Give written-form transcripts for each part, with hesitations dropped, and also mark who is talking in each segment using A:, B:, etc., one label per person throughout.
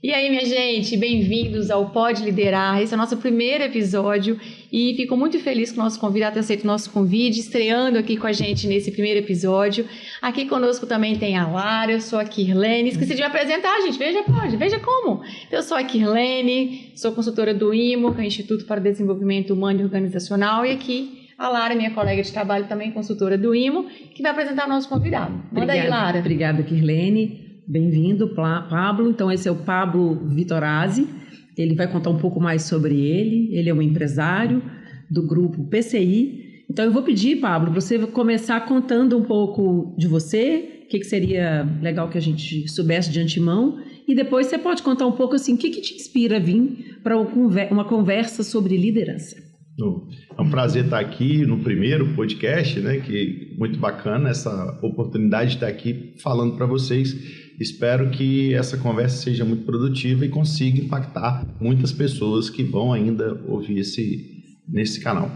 A: E aí, minha gente, bem-vindos ao Pode Liderar. Esse é o nosso primeiro episódio e fico muito feliz que o nosso convidado tenha aceito o nosso convite, estreando aqui com a gente nesse primeiro episódio. Aqui conosco também tem a Lara, eu sou a Kirlene. Esqueci de me apresentar, gente, veja como. Eu sou a Kirlene, sou consultora do IMO, que é o Instituto para o Desenvolvimento Humano e Organizacional, e aqui a Lara, minha colega de trabalho, também consultora do IMO, que vai apresentar o nosso convidado. Manda aí, Lara.
B: Obrigada, Kirlene. Bem-vindo, Pablo. Então, esse é o Pablo Vitorazzi. Ele vai contar um pouco mais sobre ele. Ele é um empresário do grupo PCI. Então, eu vou pedir, Pablo, para você começar contando um pouco de você, o que seria legal que a gente soubesse de antemão. E depois você pode contar um pouco assim, o que te inspira a vir para uma conversa sobre liderança.
C: É um prazer estar aqui no primeiro podcast, né? Que muito bacana essa oportunidade de estar aqui falando para vocês. Espero que essa conversa seja muito produtiva e consiga impactar muitas pessoas que vão ainda ouvir nesse canal.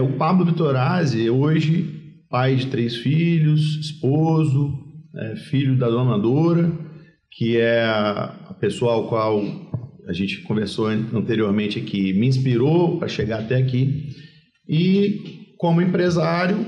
C: O Pablo Vitorazzi, hoje pai de 3 filhos, esposo, filho da dona Dora, que é a pessoa ao qual a gente conversou anteriormente aqui, me inspirou para chegar até aqui. E como empresário,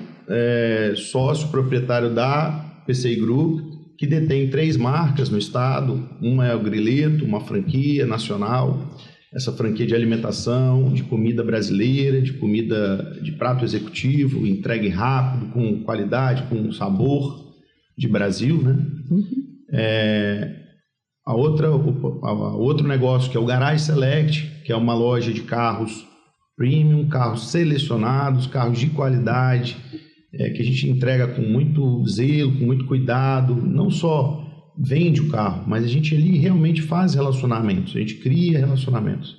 C: sócio proprietário da PCI Group, que detém 3 marcas no estado. Uma é o Grileto, uma franquia nacional, essa franquia de alimentação, de comida brasileira, de comida de prato executivo, entregue rápido, com qualidade, com sabor de Brasil, né? Outro negócio que é o Garage Select, que é uma loja de carros premium, carros selecionados, carros de qualidade, que a gente entrega com muito zelo, com muito cuidado. Não só vende o carro, mas a gente ali realmente faz relacionamentos, a gente cria relacionamentos.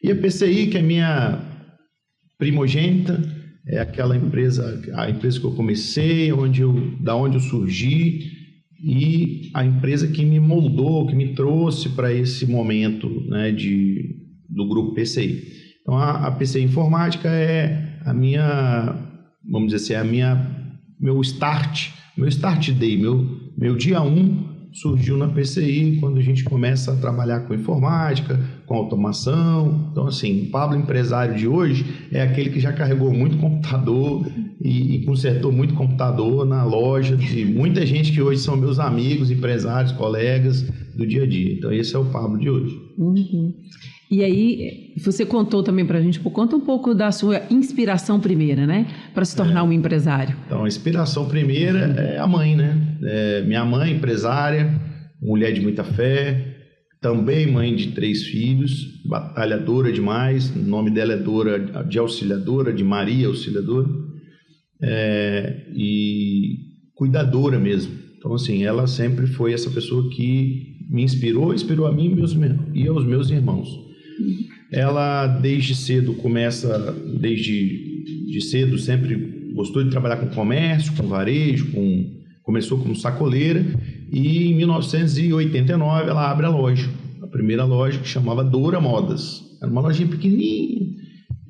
C: E a PCI, que é minha primogênita, é aquela empresa, a empresa que eu comecei, da onde eu surgi, e a empresa que me moldou, que me trouxe para esse momento, né, do grupo PCI. Então, a PCI Informática é a minha, vamos dizer assim, meu start day, meu dia 1 surgiu na PCI, quando a gente começa a trabalhar com informática, com automação. Então, assim, o Pablo empresário de hoje é aquele que já carregou muito computador e consertou muito computador na loja de muita gente que hoje são meus amigos, empresários, colegas do dia a dia. Então, esse é o Pablo de hoje.
B: E aí, você contou também para a gente, conta um pouco da sua inspiração primeira, né? Para se tornar um empresário.
C: Então, a inspiração primeira é a mãe, né? Minha mãe, empresária, mulher de muita fé, também mãe de 3 filhos, batalhadora demais. O nome dela é Dora, de Auxiliadora, de Maria Auxiliadora, e cuidadora mesmo. Então, assim, ela sempre foi essa pessoa que me inspirou a mim e aos meus irmãos. Ela desde cedo sempre gostou de trabalhar com comércio, com varejo, começou como sacoleira, e em 1989 ela abre a primeira loja, que chamava Dora Modas. Era uma lojinha pequenininha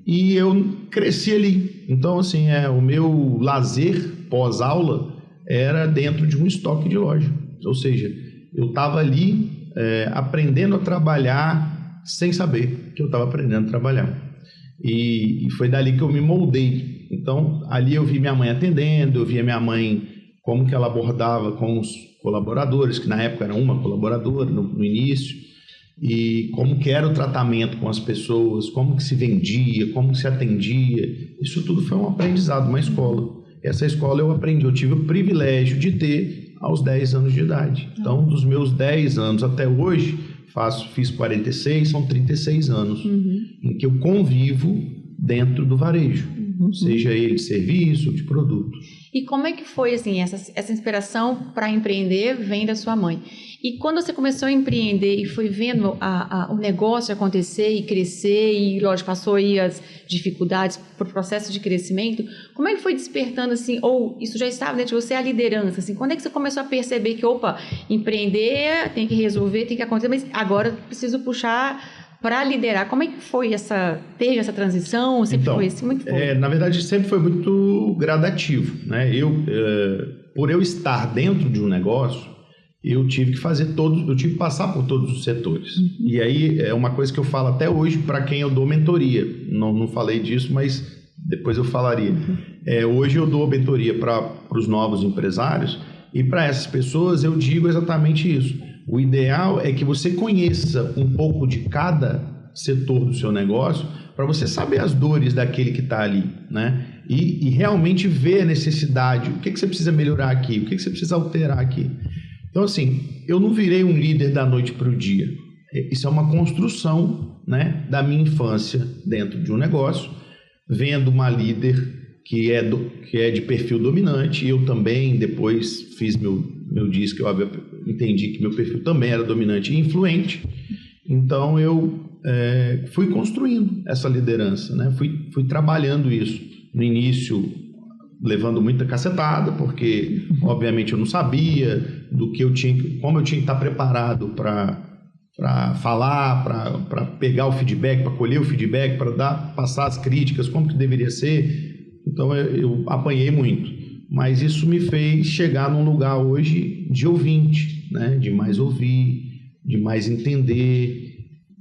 C: e eu cresci ali. Então, assim, o meu lazer pós-aula era dentro de um estoque de loja, ou seja, eu estava ali aprendendo a trabalhar sem saber que eu estava aprendendo a trabalhar. E foi dali que eu me moldei. Então, ali eu vi minha mãe atendendo, eu via minha mãe como que ela abordava com os colaboradores, que na época era uma colaboradora no início, e como que era o tratamento com as pessoas, como que se vendia, como que se atendia. Isso tudo foi um aprendizado, uma escola. Essa escola eu aprendi, eu tive o privilégio de ter aos 10 anos de idade. Então, dos meus 10 anos até hoje, fiz 46, são 36 anos, em que eu convivo dentro do varejo, seja ele de serviço ou de produto.
A: E como é que foi, assim, essa inspiração para empreender vem da sua mãe? E quando você começou a empreender e foi vendo o negócio acontecer e crescer e, lógico, passou aí as dificuldades por processo de crescimento, como é que foi despertando, assim, ou isso já estava dentro de você, a liderança, assim, quando é que você começou a perceber que, empreender tem que resolver, tem que acontecer, mas agora eu preciso puxar para liderar? Como é que foi teve essa transição? Sempre foi assim, muito forte?
C: Na verdade, sempre foi muito gradativo, né? Por eu estar dentro de um negócio, eu tive que passar por todos os setores. E aí é uma coisa que eu falo até hoje para quem eu dou mentoria. Não falei disso, mas depois eu falaria. Hoje eu dou mentoria para os novos empresários e para essas pessoas eu digo exatamente isso. O ideal é que você conheça um pouco de cada setor do seu negócio para você saber as dores daquele que está ali, né? E realmente ver a necessidade, o que você precisa melhorar aqui, o que você precisa alterar aqui. Então, assim, eu não virei um líder da noite para o dia. Isso é uma construção, né, da minha infância dentro de um negócio, vendo uma líder que é de perfil dominante. Eu também, depois fiz meu disco, eu entendi que meu perfil também era dominante e influente. Então, eu fui construindo essa liderança, né? Fui trabalhando isso. No início, levando muita cacetada, porque obviamente eu não sabia como eu tinha que estar preparado para falar, para pegar o feedback, para colher o feedback, para passar as críticas, como que deveria ser. Então eu apanhei muito, mas isso me fez chegar num lugar hoje de ouvinte, né? De mais ouvir, de mais entender,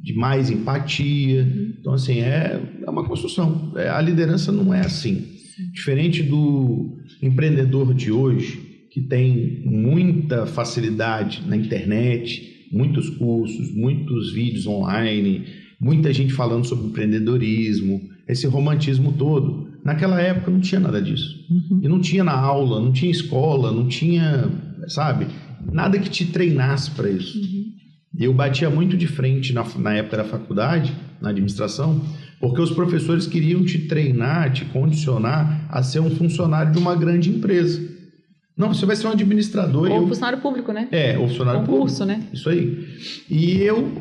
C: de mais empatia. Então assim, é uma construção. A liderança não é assim. Diferente do empreendedor de hoje, que tem muita facilidade na internet, muitos cursos, muitos vídeos online, muita gente falando sobre empreendedorismo, esse romantismo todo. Naquela época não tinha nada disso. E não tinha na aula, não tinha escola, não tinha, sabe, nada que te treinasse para isso. Eu batia muito de frente na época da faculdade, na administração, porque os professores queriam te treinar, te condicionar a ser um funcionário de uma grande empresa. Não, você vai ser um administrador.
A: Ou funcionário público, né?
C: Ou funcionário
A: concurso,
C: público.
A: Né?
C: Isso aí. E eu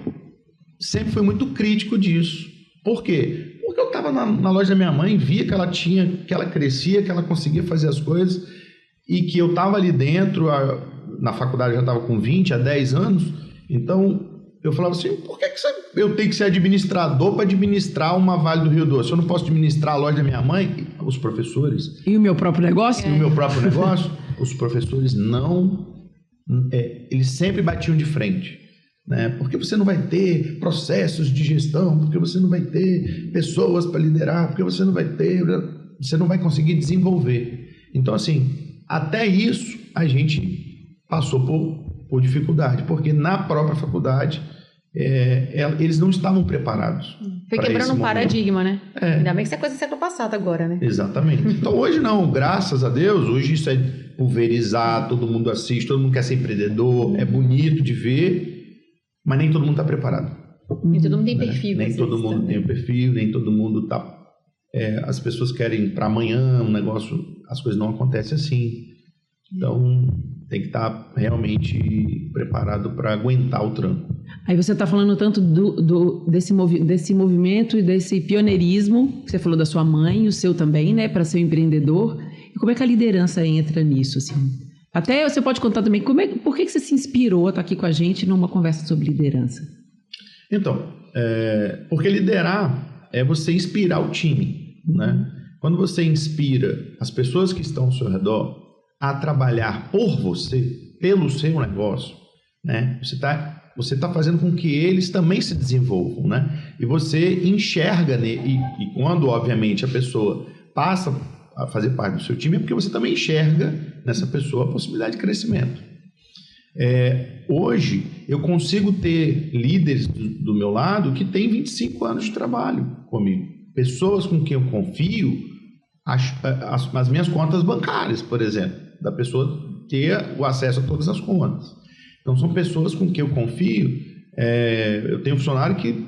C: sempre fui muito crítico disso. Por quê? Porque eu estava na loja da minha mãe, via que ela crescia, que ela conseguia fazer as coisas, e que eu estava ali dentro, na faculdade eu já estava com 20, há 10 anos, então eu falava assim, por que eu tenho que ser administrador para administrar uma Vale do Rio Doce? Eu não posso administrar a loja da minha mãe? Os professores...
B: E o meu próprio negócio?
C: E o meu próprio negócio? Os professores eles sempre batiam de frente, né? Porque você não vai ter processos de gestão, porque você não vai ter pessoas para liderar, porque você não vai conseguir desenvolver. Então, assim, até isso a gente passou por dificuldade, porque na própria faculdade eles não estavam preparados.
A: Foi quebrando um paradigma, né? Ainda bem que isso é coisa do século passado agora, né?
C: Exatamente. Então hoje não, graças a Deus, hoje isso é pulverizado, todo mundo assiste, todo mundo quer ser empreendedor, é bonito de ver, mas nem todo mundo está preparado.
A: Nem todo mundo tem perfil.
C: Nem todo mundo tem o perfil, nem todo mundo está... as pessoas querem para amanhã um negócio, as coisas não acontecem assim. Então tem que estar realmente preparado para aguentar o tranco.
B: Aí você está falando tanto desse movimento e desse pioneirismo, que você falou da sua mãe, o seu também, né, para ser um empreendedor. E como é que a liderança entra nisso, assim? Até você pode contar também, por que você se inspirou a estar aqui com a gente numa conversa sobre liderança?
C: Então, porque liderar é você inspirar o time, né? Quando você inspira as pessoas que estão ao seu redor a trabalhar por você, pelo seu negócio, né? Você tá fazendo com que eles também se desenvolvam, né? E você enxerga, e quando, obviamente, a pessoa passa a fazer parte do seu time, é porque você também enxerga nessa pessoa a possibilidade de crescimento. Hoje, eu consigo ter líderes do meu lado que têm 25 anos de trabalho comigo. Pessoas com quem eu confio as minhas contas bancárias, por exemplo, da pessoa ter o acesso a todas as contas. Então, são pessoas com quem eu confio. Eu tenho um funcionário que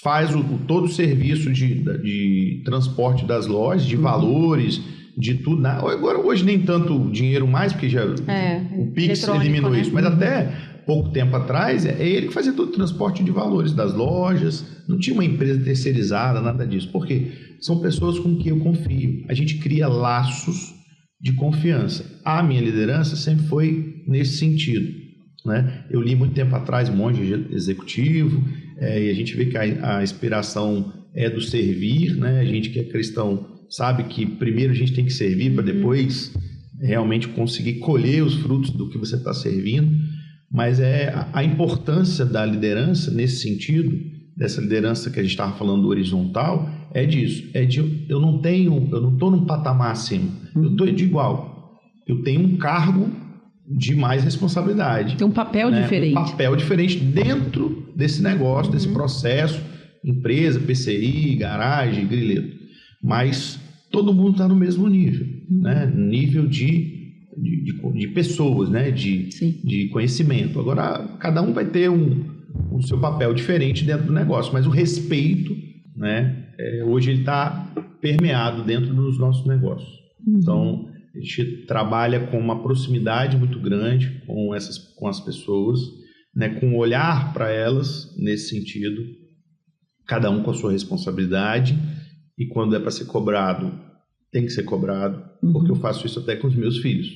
C: faz todo o serviço de transporte das lojas, de valores, de tudo. Agora, hoje, nem tanto dinheiro mais, porque já o Pix eliminou, né? Isso, mas até pouco tempo atrás, é ele que fazia todo o transporte de valores das lojas. Não tinha uma empresa terceirizada, nada disso. Por quê? São pessoas com quem eu confio. A gente cria laços de confiança. A minha liderança sempre foi nesse sentido, né? Eu li muito tempo atrás Monge Executivo, e a gente vê que a inspiração é do servir, né? A gente que é cristão sabe que primeiro a gente tem que servir para depois realmente conseguir colher os frutos do que você está servindo. Mas a importância da liderança nesse sentido, dessa liderança que a gente estava falando horizontal, é disso. Eu não estou num patamar acima, eu estou de igual. Eu tenho um cargo de mais responsabilidade.
B: Tem um papel diferente.
C: Um papel diferente dentro desse negócio, desse processo, empresa, PCI, garagem, grileto. Mas todo mundo está no mesmo nível, né? Nível de pessoas, né? De conhecimento. Agora, cada um vai ter o seu papel diferente dentro do negócio, mas o respeito, né? Hoje ele está permeado dentro dos nossos negócios. Então, a gente trabalha com uma proximidade muito grande com as pessoas, né? Com um olhar para elas nesse sentido, cada um com a sua responsabilidade, e quando é para ser cobrado, tem que ser cobrado, porque eu faço isso até com os meus filhos.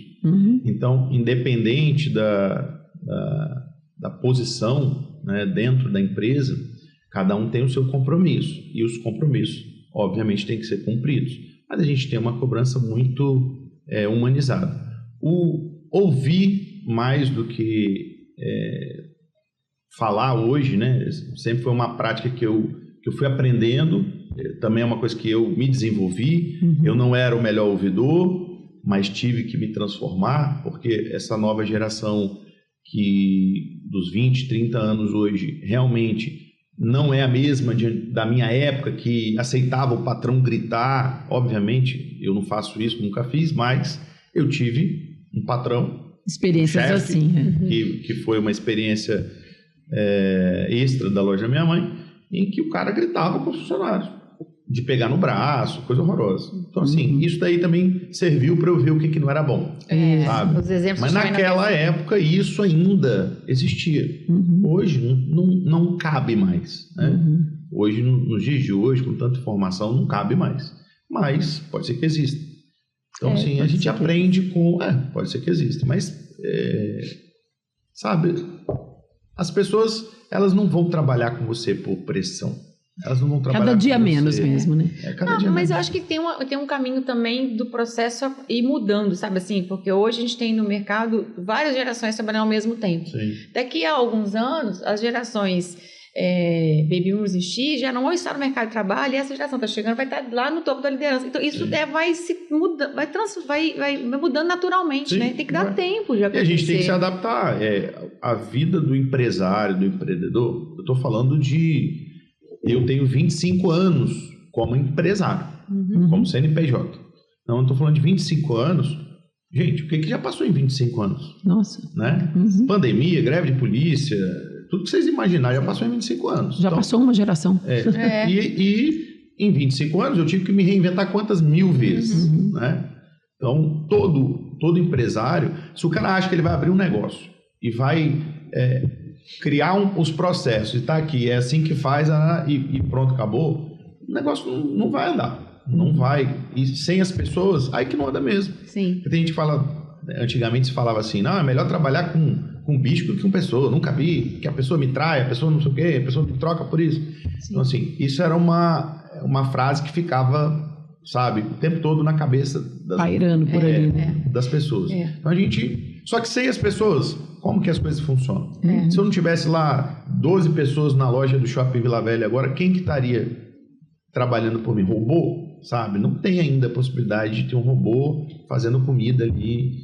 C: Então, independente da posição, né, dentro da empresa, cada um tem o seu compromisso, e os compromissos, obviamente, têm que ser cumpridos. Mas a gente tem uma cobrança muito humanizada. O ouvir mais do que falar hoje, né, sempre foi uma prática que eu fui aprendendo. Também é uma coisa que eu me desenvolvi. Eu não era o melhor ouvidor, mas tive que me transformar, porque essa nova geração que dos 20, 30 anos hoje realmente não é a mesma da minha época, que aceitava o patrão gritar. Obviamente, eu não faço isso, nunca fiz, mas eu tive um patrão,
B: experiências
C: chefe,
B: assim,
C: que foi uma experiência extra da loja da minha mãe, em que o cara gritava com os funcionários, de pegar no braço, coisa horrorosa. Então, assim, isso daí também serviu para eu ver o que não era bom, sabe?
A: Os exemplos.
C: Mas naquela época isso ainda existia. Hoje não cabe mais, né? Hoje, nos dias de hoje, com tanta informação, não cabe mais. Mas pode ser que exista. Então, assim, a gente aprende com... pode ser que exista, mas, sabe, as pessoas, elas não vão trabalhar com você por pressão. Elas não vão trabalhar
B: cada dia
C: com
B: menos
C: você.
B: mesmo, né?
C: Cada dia
A: mas
C: menos.
A: eu acho que tem um caminho também do processo ir mudando, sabe assim? Porque hoje a gente tem no mercado várias gerações trabalhando ao mesmo tempo.
C: Sim.
A: Daqui a alguns anos, as gerações Baby Boomers e X já não vão estar no mercado de trabalho, e essa geração está chegando, vai estar lá no topo da liderança. Então, isso vai se mudando, vai mudando naturalmente, né? Tem que dar tempo de acontecer.
C: E a gente tem que se adaptar. A vida do empresário, do empreendedor, eu estou falando de... Eu tenho 25 anos como empresário, como CNPJ. Então, eu estou falando de 25 anos. Gente, o que já passou em 25 anos?
B: Nossa.
C: Né? Pandemia, greve de polícia, tudo que vocês imaginarem já passou em 25 anos.
B: Já passou uma geração.
C: E em 25 anos eu tive que me reinventar quantas mil vezes, né? Então, todo empresário, se o cara acha que ele vai abrir um negócio e vai criar os processos, e está aqui, é assim que faz, e pronto, acabou, o negócio não vai andar. Não vai. E sem as pessoas, aí que não anda mesmo.
A: Sim.
C: Tem gente que fala, antigamente se falava assim, não, é melhor trabalhar com bicho do que com pessoa. Nunca vi que a pessoa me trai, a pessoa não sei o quê, a pessoa me troca por isso. Sim. Então, assim, isso era uma frase que ficava, sabe, o tempo todo na cabeça
B: pairando por ali, né?
C: Das pessoas. Então a gente... Só que sem as pessoas, como que as coisas funcionam? Se eu não tivesse lá 12 pessoas na loja do Shopping Vila Velha agora, quem que estaria trabalhando por mim? Robô? Sabe? Não tem ainda a possibilidade de ter um robô fazendo comida ali,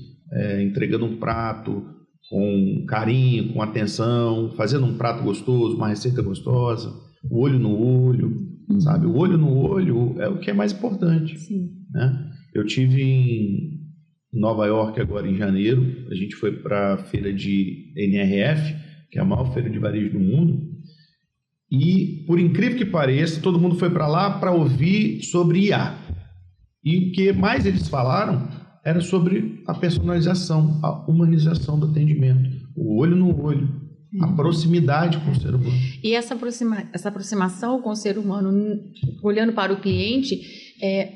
C: entregando um prato com carinho, com atenção, fazendo um prato gostoso, uma receita gostosa, o olho no olho, sabe? O olho no olho é o que é mais importante.
A: Sim.
C: Né? Eu tive em Nova York agora em janeiro, a gente foi para a feira de NRF, que é a maior feira de varejo do mundo, e por incrível que pareça, todo mundo foi para lá para ouvir sobre IA. E o que mais eles falaram era sobre a personalização, a humanização do atendimento, o olho no olho, a proximidade com o ser humano.
A: E essa aproximação com o ser humano, olhando para o cliente,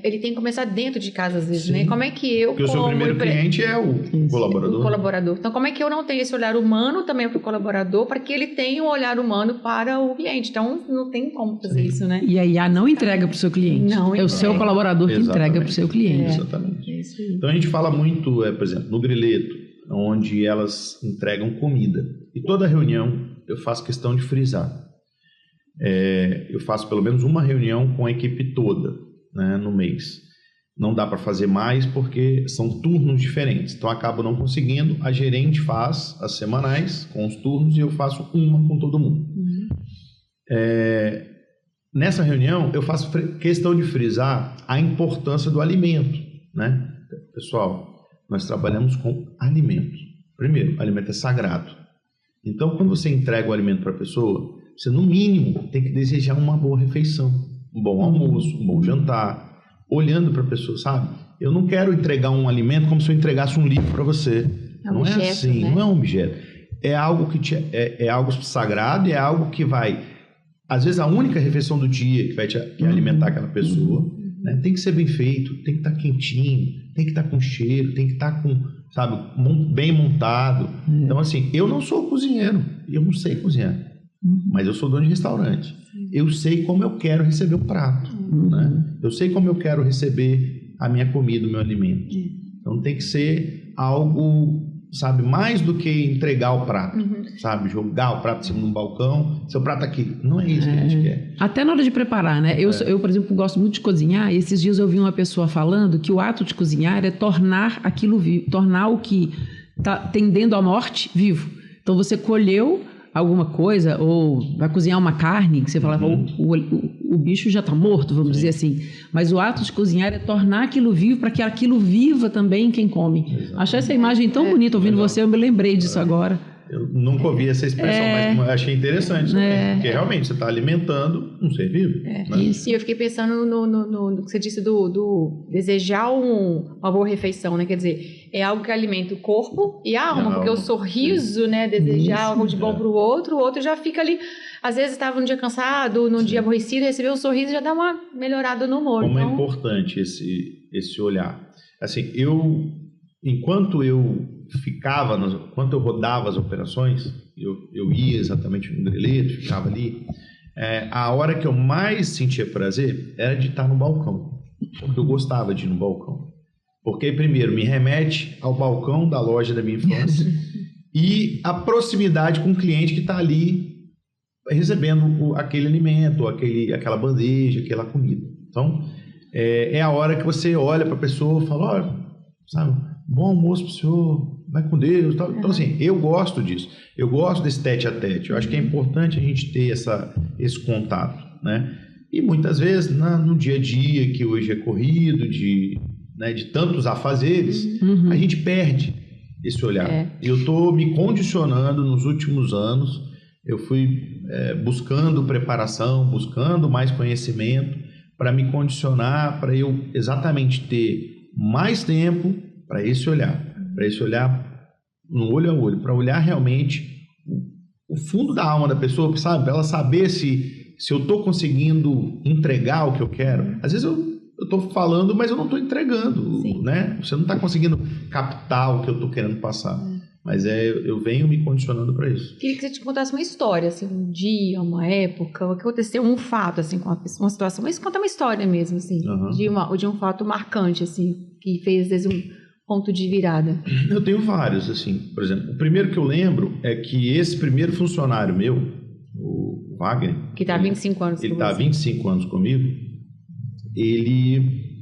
A: ele tem que começar dentro de casa às vezes, né? Como é que eu...
C: Porque o seu primeiro cliente é o colaborador.
A: O colaborador. Então, como é que eu não tenho esse olhar humano também para o colaborador, para que ele tenha um olhar humano para o cliente? Então, não tem como fazer isso, né?
B: E a IA não entrega para o seu cliente.
A: Não,
B: é o seu colaborador que entrega para o seu cliente.
C: Exatamente. Então, a gente fala muito, por exemplo, no grileto, onde elas entregam comida. E toda reunião eu faço questão de frisar. Eu faço pelo menos uma reunião com a equipe toda, né, no mês. Não dá para fazer mais porque são turnos diferentes. Então, acabo não conseguindo. A gerente faz as semanais com os turnos e eu faço uma com todo mundo. Nessa reunião, eu faço questão de frisar a importância do alimento, né? Pessoal, nós trabalhamos com alimento. Primeiro, o alimento é sagrado. Então, quando você entrega o alimento para a pessoa, você, no mínimo, tem que desejar uma boa refeição, um bom almoço, um bom jantar, olhando para a pessoa, sabe? Eu não quero entregar um alimento como se eu entregasse um livro para você. Não é assim, né? Não é um objeto. É algo que é algo sagrado, é algo que vai... Às vezes, a única refeição do dia que vai te alimentar aquela pessoa, né? Tem que ser bem feito, tem que estar quentinho, tem que estar com cheiro, tem que estar com, sabe, bem montado. Então, assim, eu não sou cozinheiro, eu não sei cozinhar, mas eu sou dono de restaurante. Eu sei como eu quero receber o prato, né? Eu sei como eu quero receber a minha comida, o meu alimento. Então, tem que ser algo, sabe, mais do que entregar o prato, sabe, jogar o prato em cima de um balcão, seu prato aqui. Não é isso que a gente quer.
B: Até na hora de preparar, né? Eu, por exemplo, gosto muito de cozinhar, e esses dias eu ouvi uma pessoa falando que o ato de cozinhar é tornar aquilo vivo, tornar o que está tendendo à morte vivo. Então, você colheu alguma coisa, ou vai cozinhar uma carne, que você fala, o bicho já está morto, vamos dizer assim. Mas o ato de cozinhar é tornar aquilo vivo para que aquilo viva também quem come. Exatamente. Achei essa imagem tão bonita ouvindo você, eu me lembrei disso agora.
C: Eu nunca ouvi essa expressão, mas achei interessante também, porque realmente você está alimentando um ser vivo. Né?
A: Isso, e eu fiquei pensando no que você disse do desejar uma boa refeição, né? Quer dizer, é algo que alimenta o corpo e a alma, porque o sorriso, né? Desejar algo de bom para o outro já fica ali. Às vezes estava um dia cansado, num dia aborrecido, recebeu um sorriso e já dá uma melhorada no humor.
C: Como é importante esse olhar. Assim, enquanto eu rodava as operações, eu ia exatamente no grelete, ficava ali, a hora que eu mais sentia prazer era de estar no balcão, porque eu gostava de ir no balcão, porque primeiro me remete ao balcão da loja da minha infância e a proximidade com o cliente que está ali recebendo aquele alimento, aquela bandeja, aquela comida. Então, é a hora que você olha para a pessoa e fala, olha, sabe, bom almoço para o senhor, vai com Deus. Tal. Então, assim, eu gosto disso. Eu gosto desse tete-a-tete. Eu acho que é importante a gente ter esse contato, né? E muitas vezes, no dia a dia, que hoje é corrido, de tantos afazeres, a gente perde esse olhar. Eu estou me condicionando nos últimos anos. Eu fui buscando preparação, buscando mais conhecimento para me condicionar, para eu exatamente ter mais tempo para esse olhar no olho a olho, para olhar realmente o fundo da alma da pessoa, sabe? Para ela saber se eu estou conseguindo entregar o que eu quero. Às vezes eu estou falando, mas eu não estou entregando, né? Você não está conseguindo captar o que eu estou querendo passar. Mas eu venho me condicionando para isso.
A: Queria que você te contasse uma história, assim, um dia, uma época, o que aconteceu, um fato, assim, com uma situação. Mas conta uma história mesmo, assim, de um fato marcante, assim, que fez, às vezes, um ponto de virada.
C: Eu tenho vários, assim. Por exemplo, o primeiro que eu lembro é que esse primeiro funcionário meu, o Wagner...
A: Que está há 25 anos
C: comigo. Ele está há 25 anos comigo. Ele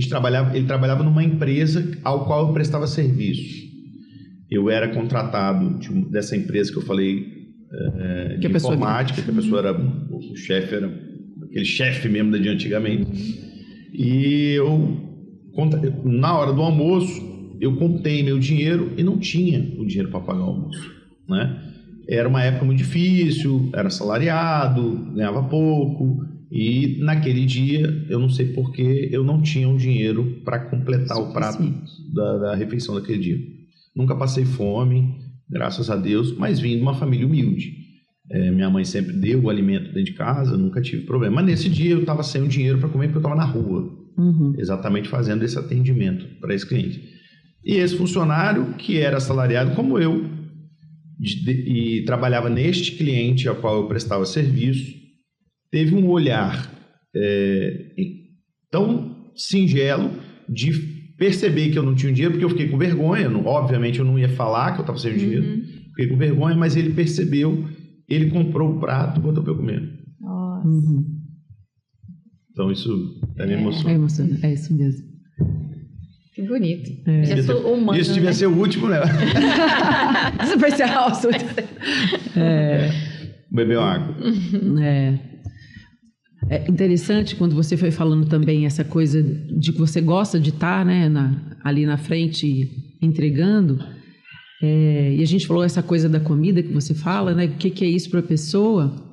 C: trabalhava numa empresa ao qual eu prestava serviço. Eu era contratado dessa empresa que eu falei, de informática, que a pessoa era, o chefe era aquele chefe mesmo de antigamente. E na hora do almoço, eu contei meu dinheiro e não tinha o dinheiro para pagar o almoço, né? Era uma época muito difícil, era assalariado, ganhava pouco, e naquele dia, eu não sei porquê, eu não tinha um dinheiro para completar o prato da refeição daquele dia. Nunca passei fome, graças a Deus, mas vim de uma família humilde. Minha mãe sempre deu o alimento dentro de casa, nunca tive problema. Mas nesse dia eu estava sem o dinheiro para comer porque eu estava na rua, exatamente fazendo esse atendimento para esse cliente. E esse funcionário, que era assalariado como eu, e trabalhava neste cliente ao qual eu prestava serviço, teve um olhar tão singelo de perceber que eu não tinha dinheiro, porque eu fiquei com vergonha. Obviamente eu não ia falar que eu estava sem dinheiro. Fiquei com vergonha, mas ele percebeu, ele comprou o prato e botou para eu comer.
A: Nossa.
C: Então isso me emociona.
B: É emocionante, é isso mesmo.
A: Que bonito.
C: Já sou humano, isso devia ser o último, né?
B: Você vai ser alto.
C: Beber uma água.
B: É interessante quando você foi falando também essa coisa de que você gosta de estar, né, ali na frente entregando. E a gente falou essa coisa da comida que você fala, né? O que é isso para a pessoa?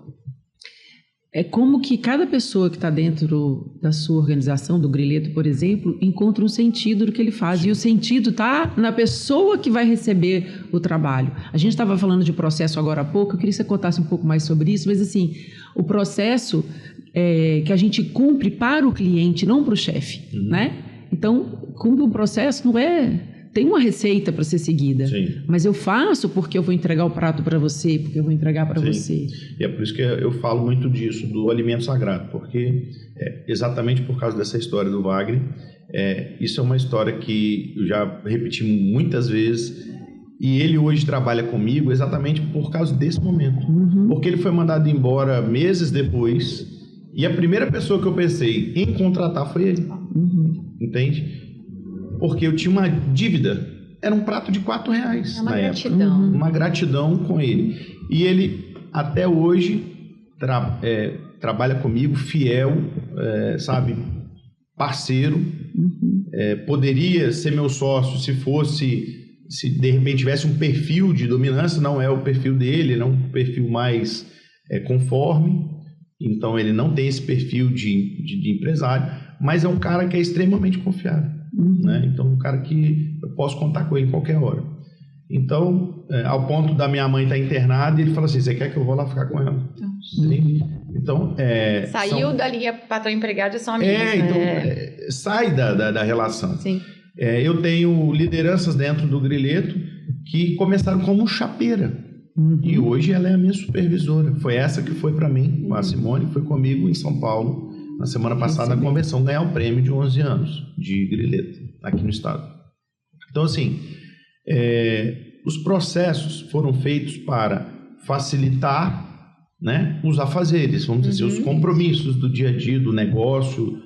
B: É como que cada pessoa que está dentro da sua organização, do Grileto, por exemplo, encontra um sentido do que ele faz. E o sentido está na pessoa que vai receber o trabalho. A gente estava falando de processo agora há pouco, eu queria que você contasse um pouco mais sobre isso, mas assim, o processo que a gente cumpre para o cliente, não para o chefe, né? Então, cumpre um processo, não é... Tem uma receita para ser seguida, mas eu faço porque eu vou entregar o prato para você, porque eu vou entregar para você.
C: E é por isso que eu falo muito disso, do alimento sagrado, porque exatamente por causa dessa história do Wagner, isso é uma história que eu já repeti muitas vezes, e ele hoje trabalha comigo exatamente por causa desse momento. Porque ele foi mandado embora meses depois, e a primeira pessoa que eu pensei em contratar foi ele. Entende? Porque eu tinha uma dívida, era um prato de R$4 na época. Uma gratidão com ele. E ele, até hoje, trabalha comigo, fiel, sabe, parceiro. Poderia ser meu sócio se de repente tivesse um perfil de dominância, não é o perfil dele, ele é um perfil mais conforme. Então ele não tem esse perfil de empresário, mas é um cara que é extremamente confiável. Né? Então, um cara que eu posso contar com ele em qualquer hora. Então, ao ponto da minha mãe estar internada, ele fala assim: você quer que eu vou lá ficar com ela? Então,
A: saiu dali a patrão empregado e são amigos.
C: Então, sai da relação.
A: Sim.
C: Eu tenho lideranças dentro do Grileto que começaram como chapeira. E hoje ela é a minha supervisora. Foi essa que foi para mim, a Simone, foi comigo em São Paulo. Na semana passada, na convenção, ganhar o prêmio de 11 anos de Grileto, aqui no estado. Então, assim, os processos foram feitos para facilitar, né, os afazeres, vamos dizer, os compromissos do dia a dia, do negócio,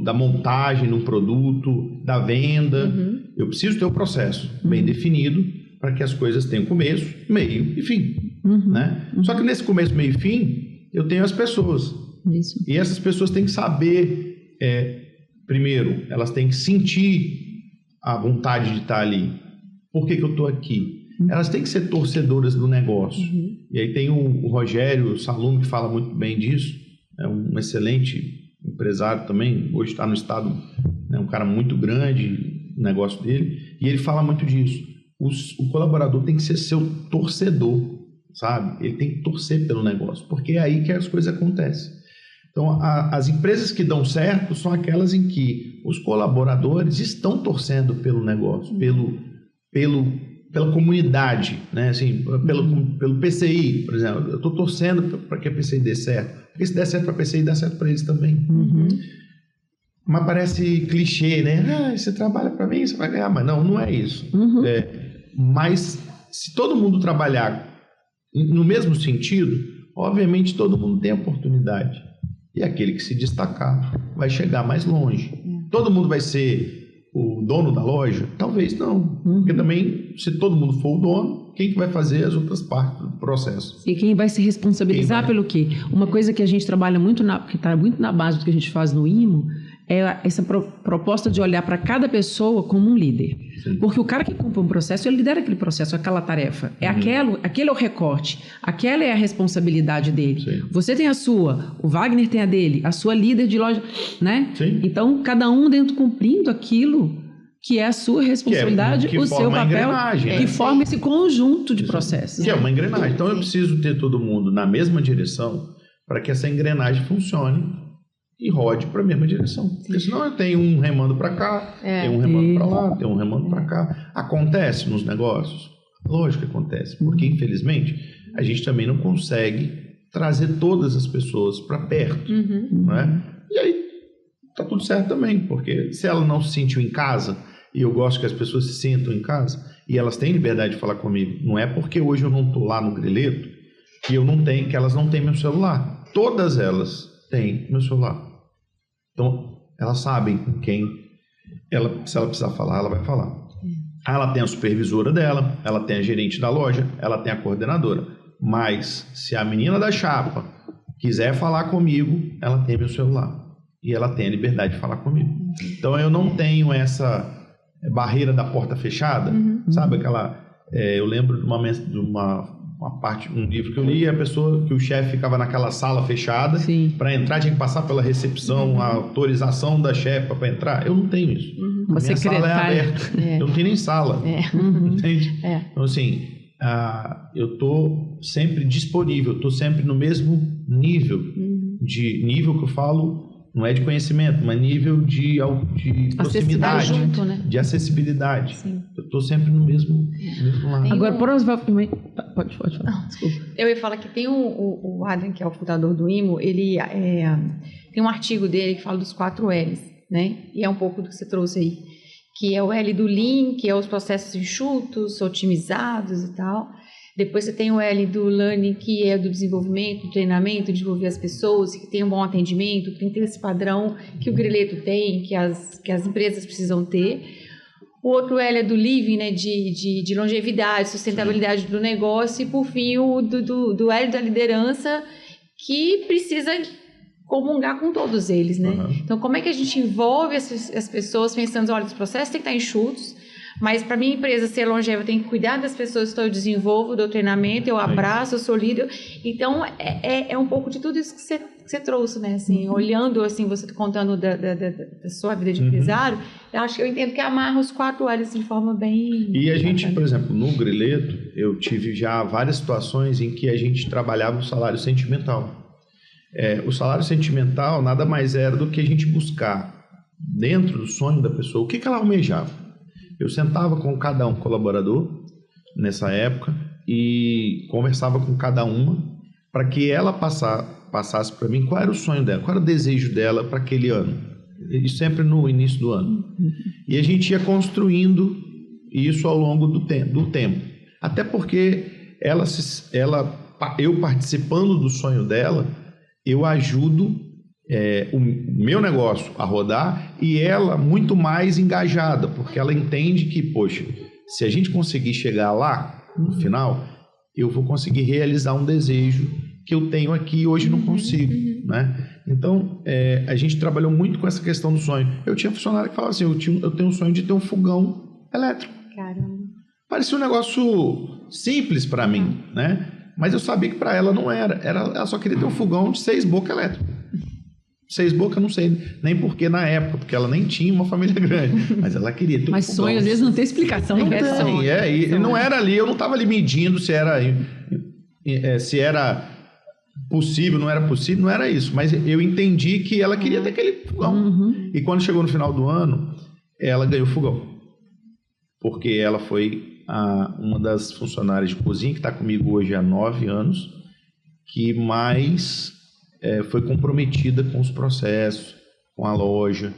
C: da montagem no produto, da venda. Eu preciso ter o processo bem definido para que as coisas tenham começo, meio e fim. Né? Só que nesse começo, meio e fim, eu tenho as pessoas.
B: Isso.
C: E essas pessoas têm que saber, primeiro, elas têm que sentir a vontade de estar ali. Por que eu estou aqui? Elas têm que ser torcedoras do negócio. E aí tem o Rogério Salum, que fala muito bem disso, é um excelente empresário também, hoje está no estado, né, um cara muito grande, o negócio dele, e ele fala muito disso. O colaborador tem que ser seu torcedor, sabe? Ele tem que torcer pelo negócio, porque é aí que as coisas acontecem. Então, as empresas que dão certo são aquelas em que os colaboradores estão torcendo pelo negócio, pela comunidade, né? Assim, pelo PCI, por exemplo. Eu estou torcendo para que a PCI dê certo. Porque se der certo para a PCI, dá certo para eles também. Mas parece clichê, né? Você trabalha para mim, você vai ganhar. Mas não é isso. Mas se todo mundo trabalhar no mesmo sentido, obviamente todo mundo tem oportunidade. E aquele que se destacar vai chegar mais longe. Todo mundo vai ser o dono da loja? Talvez não. Porque também, se todo mundo for o dono, quem que vai fazer as outras partes do processo?
B: E quem vai se responsabilizar pelo quê? Uma coisa que a gente trabalha muito, que está muito na base do que a gente faz no IMO, é essa proposta de olhar para cada pessoa como um líder. Porque o cara que cumpre um processo, ele lidera aquele processo, aquela tarefa. Aquele é o recorte, aquela é a responsabilidade dele. Você tem a sua, o Wagner tem a dele, a sua líder de loja, né? Então, cada um dentro cumprindo aquilo que é a sua responsabilidade, o seu papel, que forma esse conjunto de processos.
C: Que é uma engrenagem. Então, eu preciso ter todo mundo na mesma direção para que essa engrenagem funcione e rode para a mesma direção. Porque senão eu tenho um remando para cá, tem um remando para lá, tem um remando para cá. Acontece nos negócios? Lógico que acontece, porque infelizmente a gente também não consegue trazer todas as pessoas para perto, né? E aí tá tudo certo também, porque se ela não se sentiu em casa, e eu gosto que as pessoas se sintam em casa, e elas têm liberdade de falar comigo, não é porque hoje eu não estou lá no Greleto que elas não têm meu celular. Todas elas têm meu celular. Então, elas sabem com quem, se ela precisar falar, ela vai falar. Ela tem a supervisora dela, ela tem a gerente da loja, ela tem a coordenadora. Mas, se a menina da chapa quiser falar comigo, ela tem meu celular. E ela tem a liberdade de falar comigo. Então, eu não tenho essa barreira da porta fechada, sabe? Eu lembro de uma parte, um livro que eu li, que o chefe ficava naquela sala fechada, para entrar tinha que passar pela recepção, a autorização da chefa para entrar. Eu não tenho isso.
B: Uma
C: minha sala é aberta. Eu não tenho nem sala. Entende? Então, assim, eu estou sempre disponível, estou sempre no mesmo nível, nível que eu falo, não é de conhecimento, mas nível de proximidade,
A: junto, né?
C: de acessibilidade. Sim. Eu estou sempre no mesmo lado.
B: Agora, provavelmente... Pode falar, desculpa.
A: Eu ia falar que tem o Adrian, que é o fundador do IMO, ele tem um artigo dele que fala dos 4 L's, né? E é um pouco do que você trouxe aí, que é o L do Lean, que é os processos enxutos, otimizados e tal. Depois você tem o L do Learning, que é do desenvolvimento, do treinamento, de desenvolver as pessoas, que tem um bom atendimento, que tem que ter esse padrão que o Greleto tem, que as empresas precisam ter. O outro L é do Living, né, de longevidade, sustentabilidade do negócio. E, por fim, o do L da liderança, que precisa comungar com todos eles, né? Então, como é que a gente envolve as pessoas pensando, olha, os processos têm que estar enxutos, mas para minha empresa ser longeva, eu tenho que cuidar das pessoas que eu desenvolvo, do treinamento, eu abraço, eu sou líder. Então, é um pouco de tudo isso que você trouxe, né? Assim, olhando, assim, você contando da sua vida de empresário, eu entendo que amarra os 4 L's de forma bem...
C: E a gente, por exemplo, no Greleto, eu tive já várias situações em que a gente trabalhava o salário sentimental. O salário sentimental nada mais era do que a gente buscar, dentro do sonho da pessoa, o que ela almejava. Eu sentava com cada um colaborador nessa época e conversava com cada uma para que ela passasse para mim qual era o sonho dela, qual era o desejo dela para aquele ano. E sempre no início do ano. E a gente ia construindo isso ao longo do tempo. Até porque eu participando do sonho dela, eu ajudo o meu negócio a rodar e ela muito mais engajada, porque ela entende que, poxa, se a gente conseguir chegar lá, no final, eu vou conseguir realizar um desejo que eu tenho aqui e hoje não consigo, né? Então, a gente trabalhou muito com essa questão do sonho. Eu tinha funcionário que falava assim, eu tenho um sonho de ter um fogão elétrico.
A: Caramba.
C: Parecia um negócio simples para mim, né? Mas eu sabia que para ela não era. Ela só queria ter um fogão de 6 bocas elétrico. 6 bocas, não sei nem porquê na época, porque ela nem tinha uma família grande, mas ela queria ter um fogão.
B: Mas sonho às vezes não tem explicação.
C: Não tem, e não era ali, eu não estava ali medindo se era possível, não era possível, não era isso, mas eu entendi que ela queria ter aquele fogão. E quando chegou no final do ano, ela ganhou o fogão, porque ela foi uma das funcionárias de cozinha, que está comigo hoje há 9 anos, que mais foi comprometida com os processos, com a loja.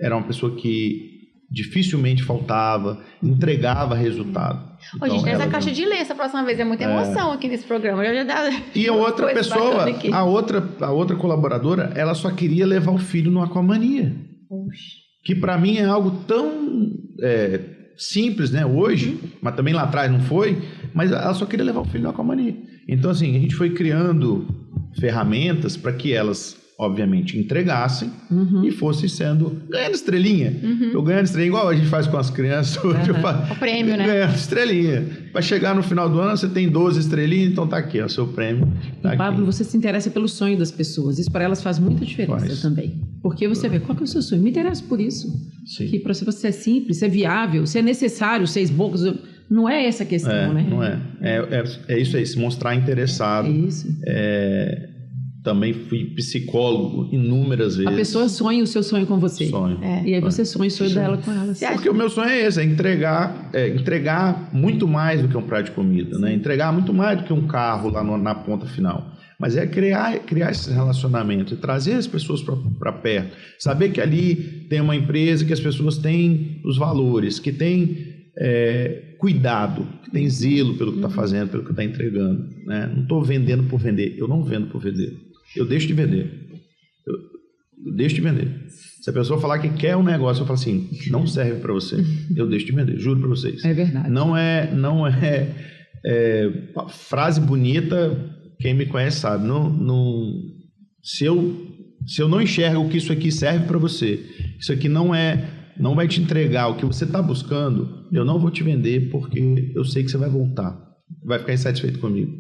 C: Era uma pessoa que dificilmente faltava, entregava resultado.
A: Então, gente, traz a caixa de lenço a próxima vez. É muita emoção aqui nesse programa.
C: E a outra pessoa, a outra colaboradora, ela só queria levar o filho no Aquamania. Que para mim é algo tão simples, né? Hoje, mas também lá atrás não foi, mas ela só queria levar o filho no Aquamania. Então, assim, a gente foi criando ferramentas para que elas, obviamente, entregassem e fossem ganhando estrelinha. Eu ganhando estrelinha, igual a gente faz com as crianças hoje.
A: O prêmio, né?
C: Ganhando estrelinha. Para chegar no final do ano, você tem 12 estrelinhas, então tá aqui, o seu prêmio. Tá
B: Pablo,
C: aqui.
B: você se interessa pelo sonho das pessoas. Isso para elas faz muita diferença também. Porque você vê, qual que é o seu sonho? Me interessa por isso.
C: Sim.
B: Que para você é simples, ser viável, se é necessário, 6 bocas... Não é essa a questão, né?
C: Não é. É isso aí, se mostrar interessado.
B: É isso.
C: Também fui psicólogo inúmeras vezes.
B: A pessoa sonha o seu sonho com você.
C: Sonho.
B: E aí você sonha o sonho dela com ela.
C: Porque o meu sonho é esse, entregar muito mais do que um prato de comida, né? Entregar muito mais do que um carro lá na ponta final. Mas é criar esse relacionamento, trazer as pessoas para perto, saber que ali tem uma empresa que as pessoas têm os valores, que tem cuidado, que tem zelo pelo que está fazendo, pelo que está entregando, né? Não estou vendendo por vender, eu não vendo por vender, eu deixo de vender, eu deixo de vender. Se a pessoa falar que quer um negócio, eu falo assim, não serve para você, eu deixo de vender, juro para vocês.
B: É verdade.
C: Não é frase bonita, quem me conhece sabe. Se eu não enxergo que isso aqui serve para você, isso aqui não vai te entregar o que você está buscando, eu não vou te vender, porque eu sei que você vai voltar, vai ficar insatisfeito comigo.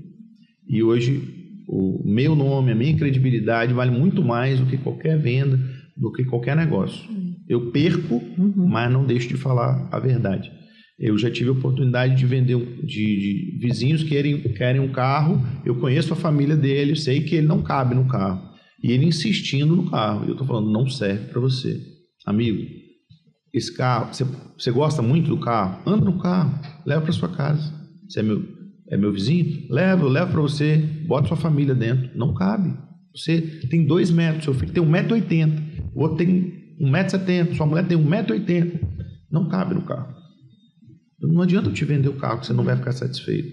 C: E hoje o meu nome, a minha credibilidade vale muito mais do que qualquer venda, do que qualquer negócio. Eu perco, mas não deixo de falar a verdade. Eu já tive a oportunidade de vender, de vizinhos que querem um carro, eu conheço a família dele, sei que ele não cabe no carro, e ele insistindo no carro, e eu estou falando, não serve para você. Amigo, esse carro, você gosta muito do carro? Anda no carro, leva para sua casa. Você é meu vizinho? Eu levo para você, bota sua família dentro. Não cabe. Você tem 2 metros, seu filho tem 1,80 m, o outro tem 1,70 m, sua mulher tem 1,80 m. Não cabe no carro. Não adianta eu te vender o carro que você não vai ficar satisfeito.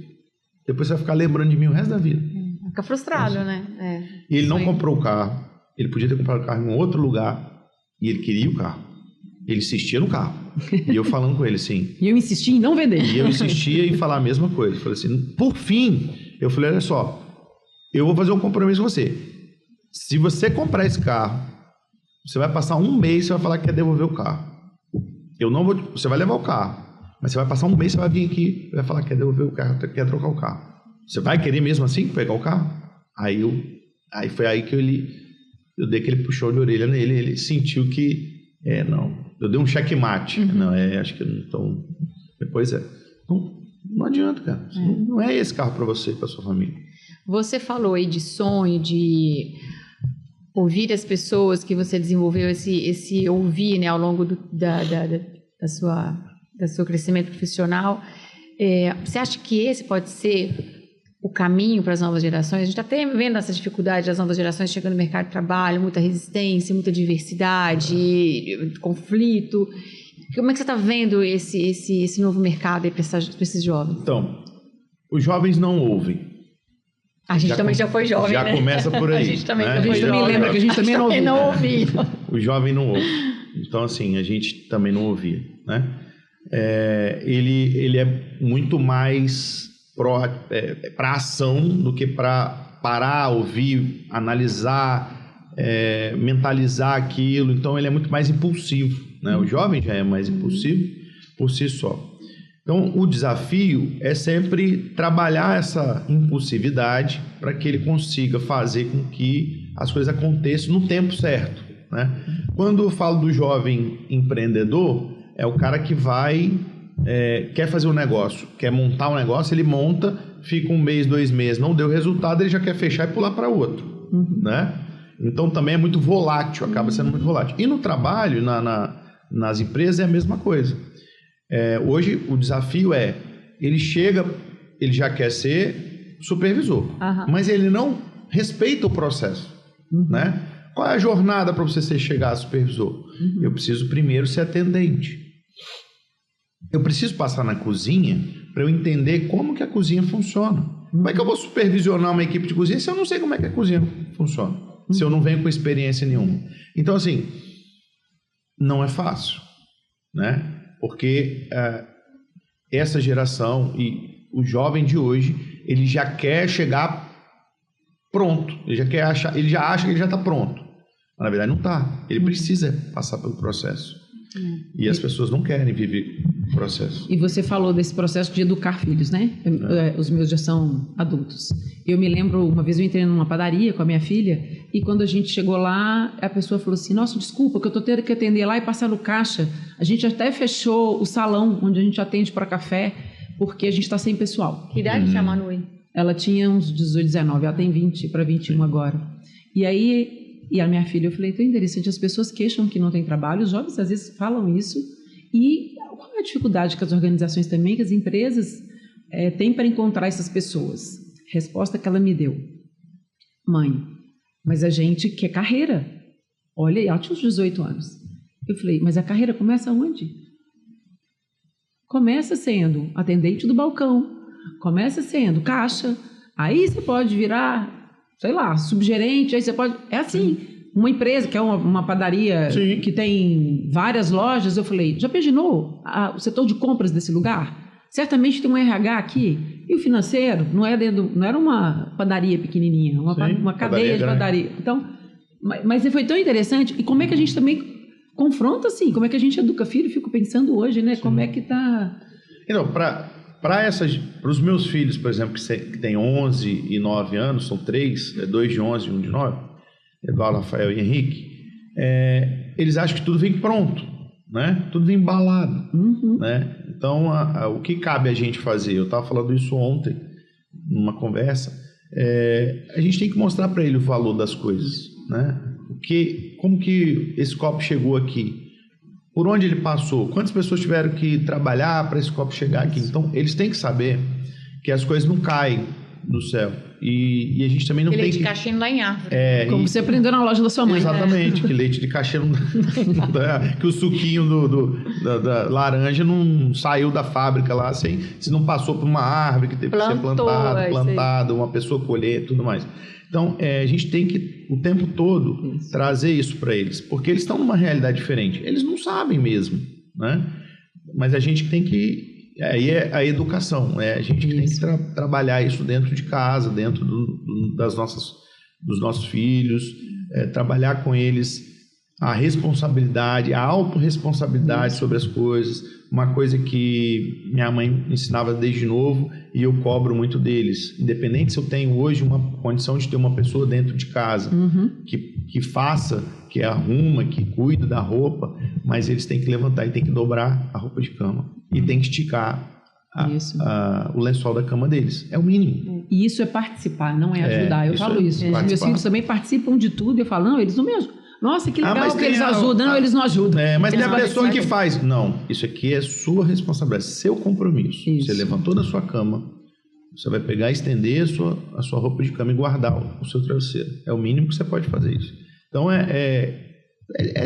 C: Depois você vai ficar lembrando de mim o resto da vida.
A: Fica frustrado, né?
C: E ele não comprou o carro. Ele podia ter comprado o carro em um outro lugar e ele queria o carro. Ele insistia no carro. E eu falando com ele assim...
B: E eu insisti em não vender.
C: E eu insistia em falar a mesma coisa. Eu falei assim, por fim, eu falei, olha só, eu vou fazer um compromisso com você. Se você comprar esse carro, você vai passar 1 mês e você vai falar que quer devolver o carro. Eu não vou... Você vai levar o carro. Mas você vai passar 1 mês, você vai vir aqui e vai falar que quer devolver o carro, quer trocar o carro. Você vai querer mesmo assim pegar o carro? Aí foi aí que eu dei aquele puxão de orelha nele, ele sentiu que, não, eu dei um checkmate. Não, acho que não estão... Depois não adianta, cara. Não é esse carro para você e para sua família.
A: Você falou aí de sonho, de ouvir as pessoas, que você desenvolveu esse ouvir, né, ao longo do seu crescimento profissional. Você acha que esse pode ser o caminho para as novas gerações? A gente está até vendo essa dificuldade das novas gerações chegando no mercado de trabalho, muita resistência, muita diversidade, conflito. Como é que você está vendo esse novo mercado aí para esses jovens?
C: Então, os jovens não ouvem.
A: A gente também já foi jovem, né?
C: Já começa por aí.
A: A gente também
C: né?
A: já foi jovem.
B: Lembra que a gente também não ouvia.
C: O jovem não ouve. Então, assim, a gente também não ouvia, né? Ele é muito mais para ação do que para parar, ouvir, analisar, mentalizar aquilo. Então ele é muito mais impulsivo, né? O jovem já é mais impulsivo por si só. Então o desafio é sempre trabalhar essa impulsividade para que ele consiga fazer com que as coisas aconteçam no tempo certo, né? Quando eu falo do jovem empreendedor, é o cara que quer fazer um negócio, quer montar um negócio, ele monta, fica 1 mês, 2 meses, não deu resultado, ele já quer fechar e pular para outro, né? Então também é muito volátil, acaba sendo muito volátil. E no trabalho, nas empresas é a mesma coisa. Hoje o desafio ele já quer ser supervisor, mas ele não respeita o processo, né? Qual é a jornada para você chegar a supervisor? Eu preciso primeiro ser atendente. Eu preciso passar na cozinha para eu entender como que a cozinha funciona. Como é que eu vou supervisionar uma equipe de cozinha se eu não sei como é que a cozinha funciona? Se eu não venho com experiência nenhuma. Então, assim, não é fácil, né? Porque essa geração e o jovem de hoje, ele já quer chegar pronto. Ele já acha que ele já está pronto. Mas, na verdade, não está. Ele precisa passar pelo processo. E as pessoas não querem viver o processo.
B: E você falou desse processo de educar filhos, né? Os meus já são adultos. Eu me lembro, uma vez eu entrei numa padaria com a minha filha e quando a gente chegou lá, a pessoa falou assim, nossa, desculpa que eu estou tendo que atender lá e passar no caixa. A gente até fechou o salão onde a gente atende para café porque a gente está sem pessoal.
A: Que idade tinha a Manu?
B: Ela tinha uns 18, 19, ela tem 20 para 21 agora. E a minha filha, eu falei, tão interessante, as pessoas queixam que não tem trabalho, os jovens às vezes falam isso, e qual é a dificuldade que as organizações também, que as empresas têm para encontrar essas pessoas? Resposta que ela me deu, mãe, mas a gente quer carreira. Olha, ela tinha uns 18 anos. Eu falei, mas a carreira começa onde? Começa sendo atendente do balcão, começa sendo caixa, aí você pode virar, sei lá, subgerente, aí você pode... É assim, uma empresa que é uma padaria
C: Sim.
B: que tem várias lojas, eu falei, já imaginou o setor de compras desse lugar? Certamente tem um RH aqui, e o financeiro não era uma padaria pequenininha, uma cadeia de padaria. Então, mas foi tão interessante, e como é que a gente também confronta assim, como é que a gente educa filho, fico pensando hoje, né, como é que tá...
C: Então, para os meus filhos, por exemplo, que tem 11 e 9 anos, são 3, 2 de 11 e 1 de 9, Eduardo, Rafael e Henrique, eles acham que tudo vem pronto, né? Tudo vem embalado, né? Então, o que cabe a gente fazer? Eu estava falando isso ontem, numa conversa, a gente tem que mostrar para ele o valor das coisas, né? Como que esse copo chegou aqui? Por onde ele passou? Quantas pessoas tiveram que trabalhar para esse copo chegar aqui? Então, eles têm que saber que as coisas não caem do céu. E a gente também não tem
A: leite de caixinha lá em árvore.
B: Como você aprendeu na loja da sua mãe.
C: Exatamente, que leite de caixinha não dá, que o suquinho da laranja não saiu da fábrica lá se não passou por uma árvore que teve que ser plantada, uma pessoa colher e tudo mais. Então, a gente tem que, o tempo todo, trazer isso para eles, porque eles estão numa realidade diferente. Eles não sabem mesmo, né? Mas a gente tem que... Aí é a educação, a gente que tem que trabalhar isso dentro de casa, dentro dos nossos filhos, trabalhar com eles a responsabilidade, a autorresponsabilidade sobre as coisas, uma coisa que minha mãe ensinava desde novo e eu cobro muito deles. Independente se eu tenho hoje uma condição de ter uma pessoa dentro de casa que faça, que arruma, que cuida da roupa, mas eles têm que levantar e têm que dobrar a roupa de cama e têm que esticar o lençol da cama deles. É o mínimo.
B: E isso é participar, não é ajudar. Eu falo isso. Os meus filhos também participam de tudo. Eu falo, não, eles não me ajudam. Nossa, que legal que eles ajudam. Não, eles não ajudam.
C: Mas tem a pessoa que faz. Não, isso aqui é sua responsabilidade, seu compromisso. Isso. Você levantou da sua cama, você vai pegar e estender a sua roupa de cama e guardar o seu travesseiro. É o mínimo que você pode fazer isso. Então,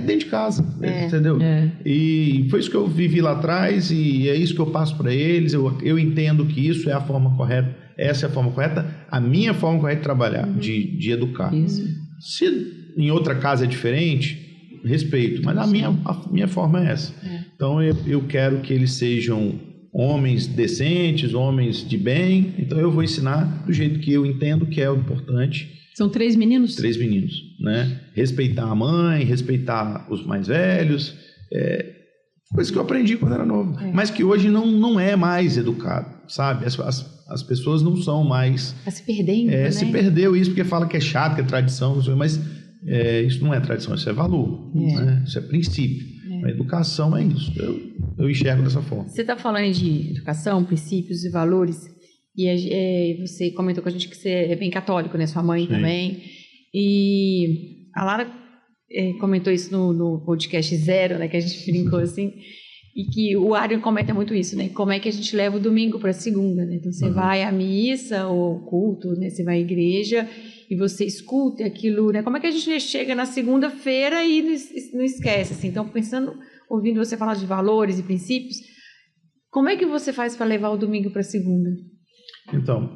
C: dentro de casa, entendeu? E foi isso que eu vivi lá atrás e é isso que eu passo para eles. Eu entendo que isso é a forma correta, essa é a forma correta, a minha forma correta de trabalhar, de educar.
B: Isso.
C: Se em outra casa é diferente, respeito, mas a minha forma é essa. Então eu quero que eles sejam homens decentes, homens de bem, então eu vou ensinar do jeito que eu entendo que é o importante.
B: São 3 meninos?
C: 3 meninos, né? Respeitar a mãe, respeitar os mais velhos, coisa que eu aprendi quando era novo, mas que hoje não é mais educado, sabe? As pessoas não são mais...
A: Tá se perdendo, né?
C: Se perdeu isso porque fala que é chato, que é tradição, mas isso não é tradição, isso é valor, né? Isso é princípio. A educação é isso, eu enxergo dessa forma.
A: Você está falando de educação, princípios e valores, e você comentou com a gente que você é bem católico, né? Sua mãe também. E a Lara comentou isso no podcast 0, né? Que a gente brincou assim. E que o Arion comenta muito isso, né? Como é que a gente leva o domingo para a segunda, né? Então, você vai à missa ou culto, né? Você vai à igreja e você escuta aquilo, né? Como é que a gente chega na segunda-feira e não esquece, assim? Então, ouvindo você falar de valores e princípios, como é que você faz para levar o domingo para a segunda?
C: Então,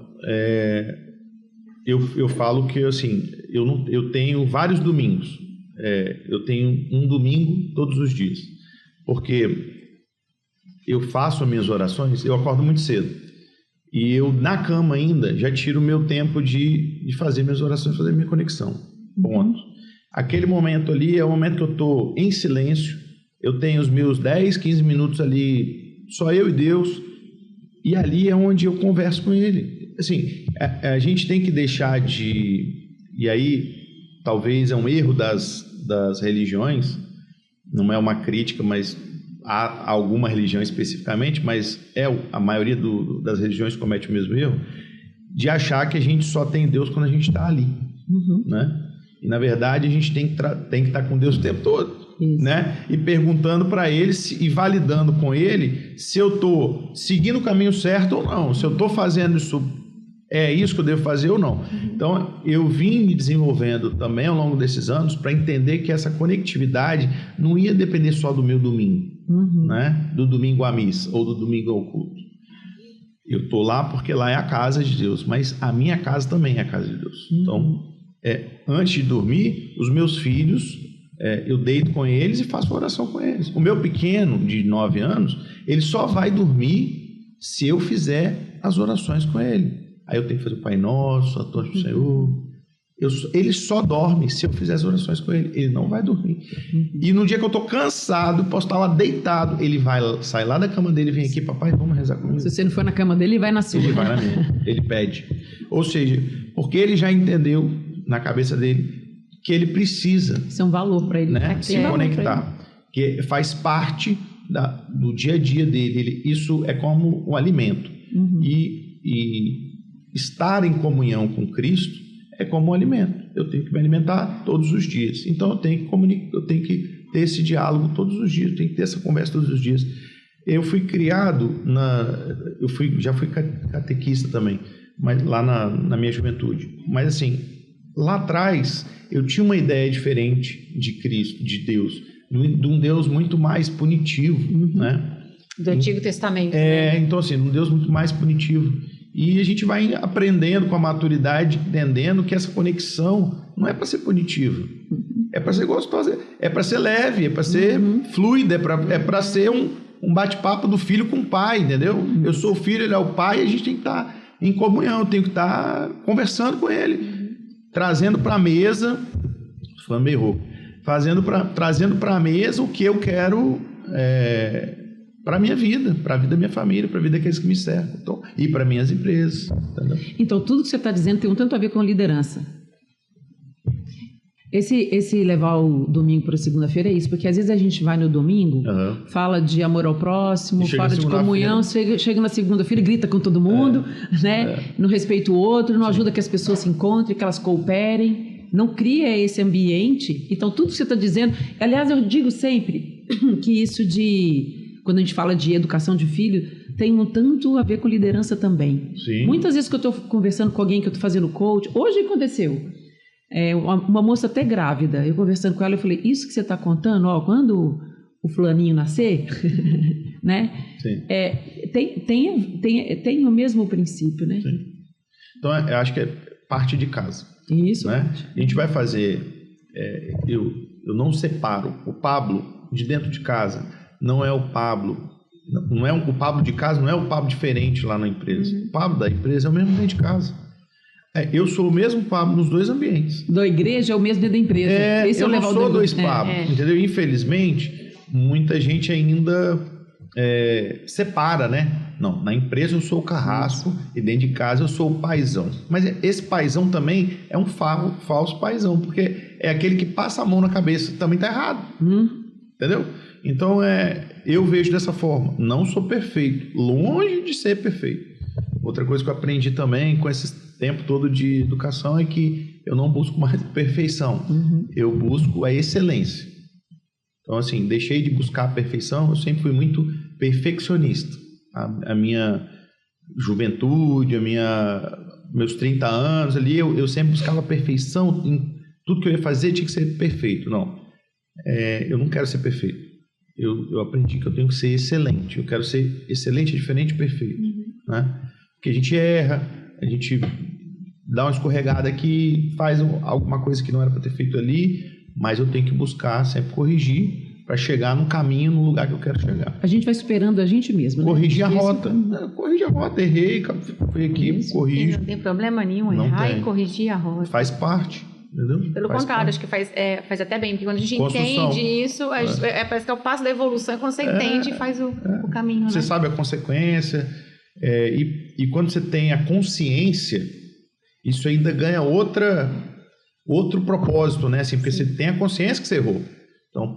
C: eu falo que, assim, eu tenho vários domingos. Eu tenho um domingo todos os dias. Porque eu faço as minhas orações, eu acordo muito cedo. E eu, na cama ainda, já tiro o meu tempo de fazer minhas orações, fazer minha conexão. Ponto. Aquele momento ali é o momento que eu estou em silêncio, eu tenho os meus 10, 15 minutos ali, só eu e Deus, e ali é onde eu converso com Ele. Assim, a gente tem que deixar e aí, talvez é um erro das religiões, não é uma crítica, mas há alguma religião especificamente, mas a maioria das religiões comete o mesmo erro, de achar que a gente só tem Deus quando a gente está ali, né? E na verdade a gente tem que estar com Deus o tempo todo, né? E perguntando para Ele e validando com Ele se eu estou seguindo o caminho certo ou não, se eu estou fazendo isso é isso que eu devo fazer ou não. Então, eu vim me desenvolvendo também ao longo desses anos para entender que essa conectividade não ia depender só do meu domingo, né? Do domingo à missa ou do domingo ao culto. Eu estou lá porque lá é a casa de Deus, mas a minha casa também é a casa de Deus. Então, antes de dormir, os meus filhos, eu deito com eles e faço oração com eles. O meu pequeno, de 9 anos, ele só vai dormir se eu fizer as orações com ele. Aí eu tenho que fazer o Pai Nosso, a Torre do Senhor. Ele só dorme se eu fizer as orações com ele. Ele não vai dormir. E no dia que eu estou cansado, posso estar lá deitado, ele sai lá da cama dele e vem aqui, papai, vamos rezar comigo.
B: Se você não for na cama dele, ele vai na sua.
C: Ele vai na minha. Ele pede. Ou seja, porque ele já entendeu na cabeça dele que ele precisa.
B: Isso é um valor para ele,
C: né? Se conectar. Que faz parte do dia a dia dele. Isso é como o alimento. E estar em comunhão com Cristo é como um alimento. Eu tenho que me alimentar todos os dias. Então eu tenho que ter esse diálogo todos os dias, eu tenho que ter essa conversa todos os dias. Eu fui criado já fui catequista também, mas lá na minha juventude. Mas assim, lá atrás eu tinha uma ideia diferente de Cristo, de Deus, de um Deus muito mais punitivo, né?
A: Do Antigo Testamento.
C: Então assim, um Deus muito mais punitivo. E a gente vai aprendendo com a maturidade, entendendo que essa conexão não é para ser punitiva, é para ser gostosa, é para ser leve, é para ser fluida, é para ser um bate-papo do filho com o pai, entendeu? Eu sou o filho, ele é o pai, e a gente tem que estar em comunhão, eu tenho que estar conversando com ele, trazendo para a mesa, falando meio rouco, trazendo para a mesa o que eu quero para a minha vida, para a vida da minha família, para a vida daqueles que me cercam, então, e para minhas empresas. Entendeu?
B: Então, tudo que você está dizendo tem um tanto a ver com liderança. Esse levar o domingo para a segunda-feira é isso, porque às vezes a gente vai no domingo, fala de amor ao próximo, fala de comunhão, chega na segunda-feira e grita com todo mundo, né? Não respeita o outro, não ajuda que as pessoas se encontrem, que elas cooperem, não cria esse ambiente. Então, tudo que você está dizendo... Aliás, eu digo sempre que isso quando a gente fala de educação de filho, tem um tanto a ver com liderança também.
C: Sim.
B: Muitas vezes que eu estou conversando com alguém que eu estou fazendo coach, hoje aconteceu, uma moça até grávida, eu conversando com ela, eu falei, isso que você está contando, quando o fulaninho nascer, né?
C: Sim.
B: Tem o mesmo princípio, né?
C: Sim. Então, eu acho que é parte de casa.
B: Isso.
C: Né? A gente vai fazer... eu não separo o Pablo de dentro de casa. Não é o Pablo, o Pablo de casa não é o Pablo diferente lá na empresa. O Pablo da empresa é o mesmo dentro de casa. Eu sou o mesmo Pablo nos dois ambientes.
B: Da igreja é o mesmo dentro da empresa.
C: Eu não sou dois Pablos, entendeu? Infelizmente, muita gente ainda separa, né? Não, na empresa eu sou o carrasco e dentro de casa eu sou o paizão. Mas esse paizão também é um falso paizão, porque é aquele que passa a mão na cabeça, também está errado. Entendeu? Então, eu vejo dessa forma. Não sou perfeito. Longe de ser perfeito. Outra coisa que eu aprendi também com esse tempo todo de educação é que eu não busco mais perfeição. Eu busco a excelência. Então, assim, deixei de buscar a perfeição. Eu sempre fui muito perfeccionista. A minha juventude, meus 30 anos ali, eu sempre buscava perfeição. Em tudo que eu ia fazer tinha que ser perfeito. Não. Eu não quero ser perfeito. Eu aprendi que eu tenho que ser excelente. Eu quero ser excelente, diferente e perfeito. Né? Porque a gente erra, a gente dá uma escorregada aqui, faz alguma coisa que não era para ter feito ali, mas eu tenho que buscar sempre corrigir para chegar no caminho, no lugar que eu quero chegar.
B: A gente vai superando a gente mesmo. Né?
C: Corrigir a rota. Corrigir a rota. Errei, fui aqui, corrijo.
A: Não tem problema nenhum errar e corrigir a rota.
C: Faz parte. Entendeu?
A: Pelo contrário, acho que faz até bem, porque quando a gente entende isso, parece que é o passo da evolução, é quando você entende e faz o caminho.
C: Você sabe a consequência, e quando você tem a consciência, isso ainda ganha outro propósito, né? Assim, porque você tem a consciência que você errou. Então,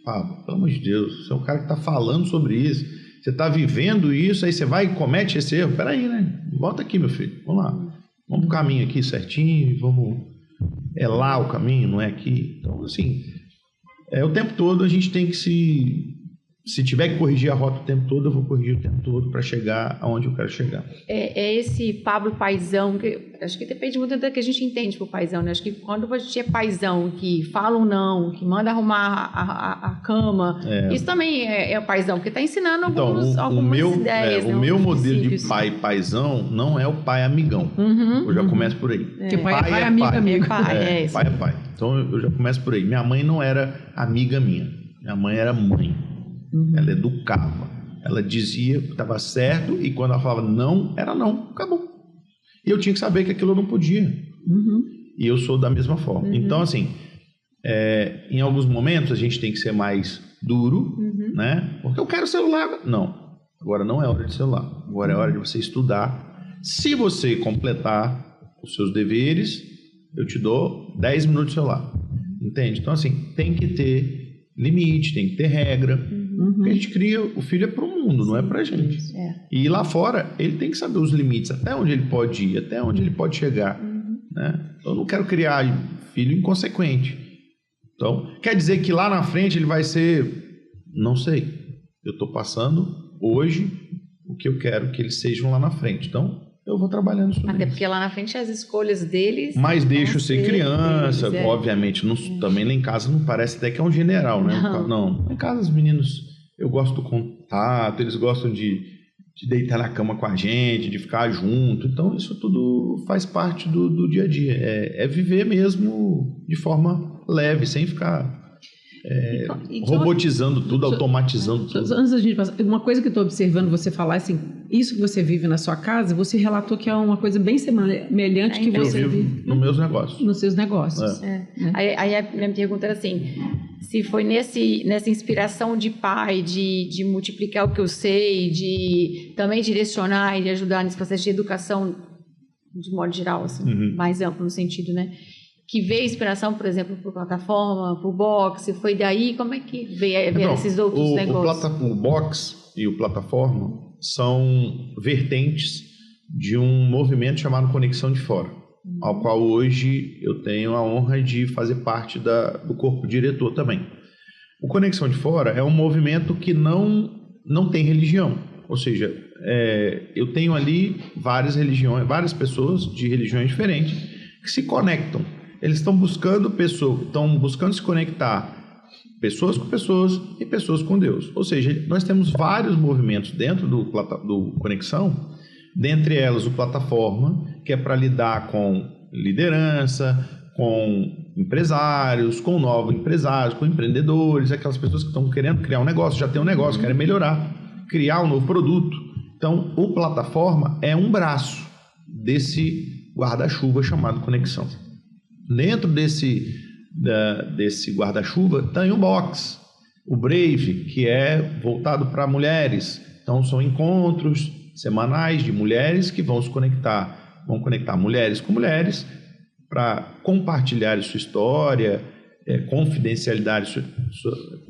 C: Pablo, pelo amor de Deus, você é um cara que está falando sobre isso, você está vivendo isso, aí você vai e comete esse erro. Peraí, né? Volta aqui, meu filho, vamos lá. Vamos pro caminho aqui certinho, vamos... É lá o caminho, não é aqui. Então, assim, o tempo todo a gente tem que se tiver que corrigir a rota o tempo todo, eu vou corrigir o tempo todo para chegar aonde eu quero chegar.
A: É esse Pablo paizão, que acho que depende muito do que a gente entende por paizão, né? Acho que quando a gente é paizão, que fala um não, que manda arrumar a cama, isso também é o paizão, porque está ensinando algumas ideias.
C: O meu modelo de pai paizão não é o pai amigão. Eu já começo por aí.
B: Porque pai é amigo.
C: Pai é pai. Então eu já começo por aí. Minha mãe não era amiga minha. Minha mãe era mãe. Ela educava. Ela dizia que estava certo e quando ela falava não, era não. Acabou. E eu tinha que saber que aquilo eu não podia. E eu sou da mesma forma. Então, assim, em alguns momentos a gente tem que ser mais duro, né? Porque eu quero celular. Não. Agora não é hora de celular. Agora é hora de você estudar. Se você completar os seus deveres, eu te dou 10 minutos de celular. Entende? Então, assim, tem que ter limite, tem que ter regra. Porque a gente cria, o filho é para o mundo, não é para a gente. E lá fora, ele tem que saber os limites, até onde ele pode ir, até onde ele pode chegar. Né? Eu não quero criar filho inconsequente. Então, quer dizer que lá na frente ele vai ser... Não sei. Eu estou passando hoje o que eu quero que eles sejam lá na frente. Então, eu vou trabalhando sobre
A: Até porque lá na frente as escolhas deles...
C: Mas deixo ser criança, deles, obviamente. Não, também lá em casa não parece até que é um general, né? Não. Em casa os meninos, eu gosto do contato, eles gostam de deitar na cama com a gente, de ficar junto. Então isso tudo faz parte do dia a dia. É viver mesmo de forma leve, sem ficar... robotizando tudo, automatizando tudo.
B: Antes da gente passar, uma coisa que eu estou observando você falar, assim, isso que você vive na sua casa, você relatou que é uma coisa bem semelhante que você vive
C: nos meus negócios.
B: Nos seus negócios.
A: Aí a minha pergunta era assim, se foi nessa inspiração de pai, de multiplicar o que eu sei, de também direcionar e de ajudar nesse processo de educação, de modo geral, assim, mais amplo no sentido, né? Que veio inspiração, por exemplo, por plataforma, por boxe, foi daí? Como é que veio esses outros negócios?
C: O boxe e o plataforma são vertentes de um movimento chamado Conexão de Fora, ao qual hoje eu tenho a honra de fazer parte do corpo diretor também. O Conexão de Fora é um movimento que não tem religião, ou seja, eu tenho ali várias religiões, várias pessoas de religiões diferentes que se conectam. Eles estão buscando se conectar pessoas com pessoas e pessoas com Deus. Ou seja, nós temos vários movimentos dentro do Conexão, dentre elas o Plataforma, que é para lidar com liderança, com empresários, com novos empresários, com empreendedores, aquelas pessoas que estão querendo criar um negócio, já tem um negócio, querem melhorar, criar um novo produto. Então, o Plataforma é um braço desse guarda-chuva chamado Conexão. Dentro desse guarda-chuva tem o box, o Brave, que é voltado para mulheres. Então são encontros semanais de mulheres que vão conectar mulheres com mulheres para compartilhar sua história,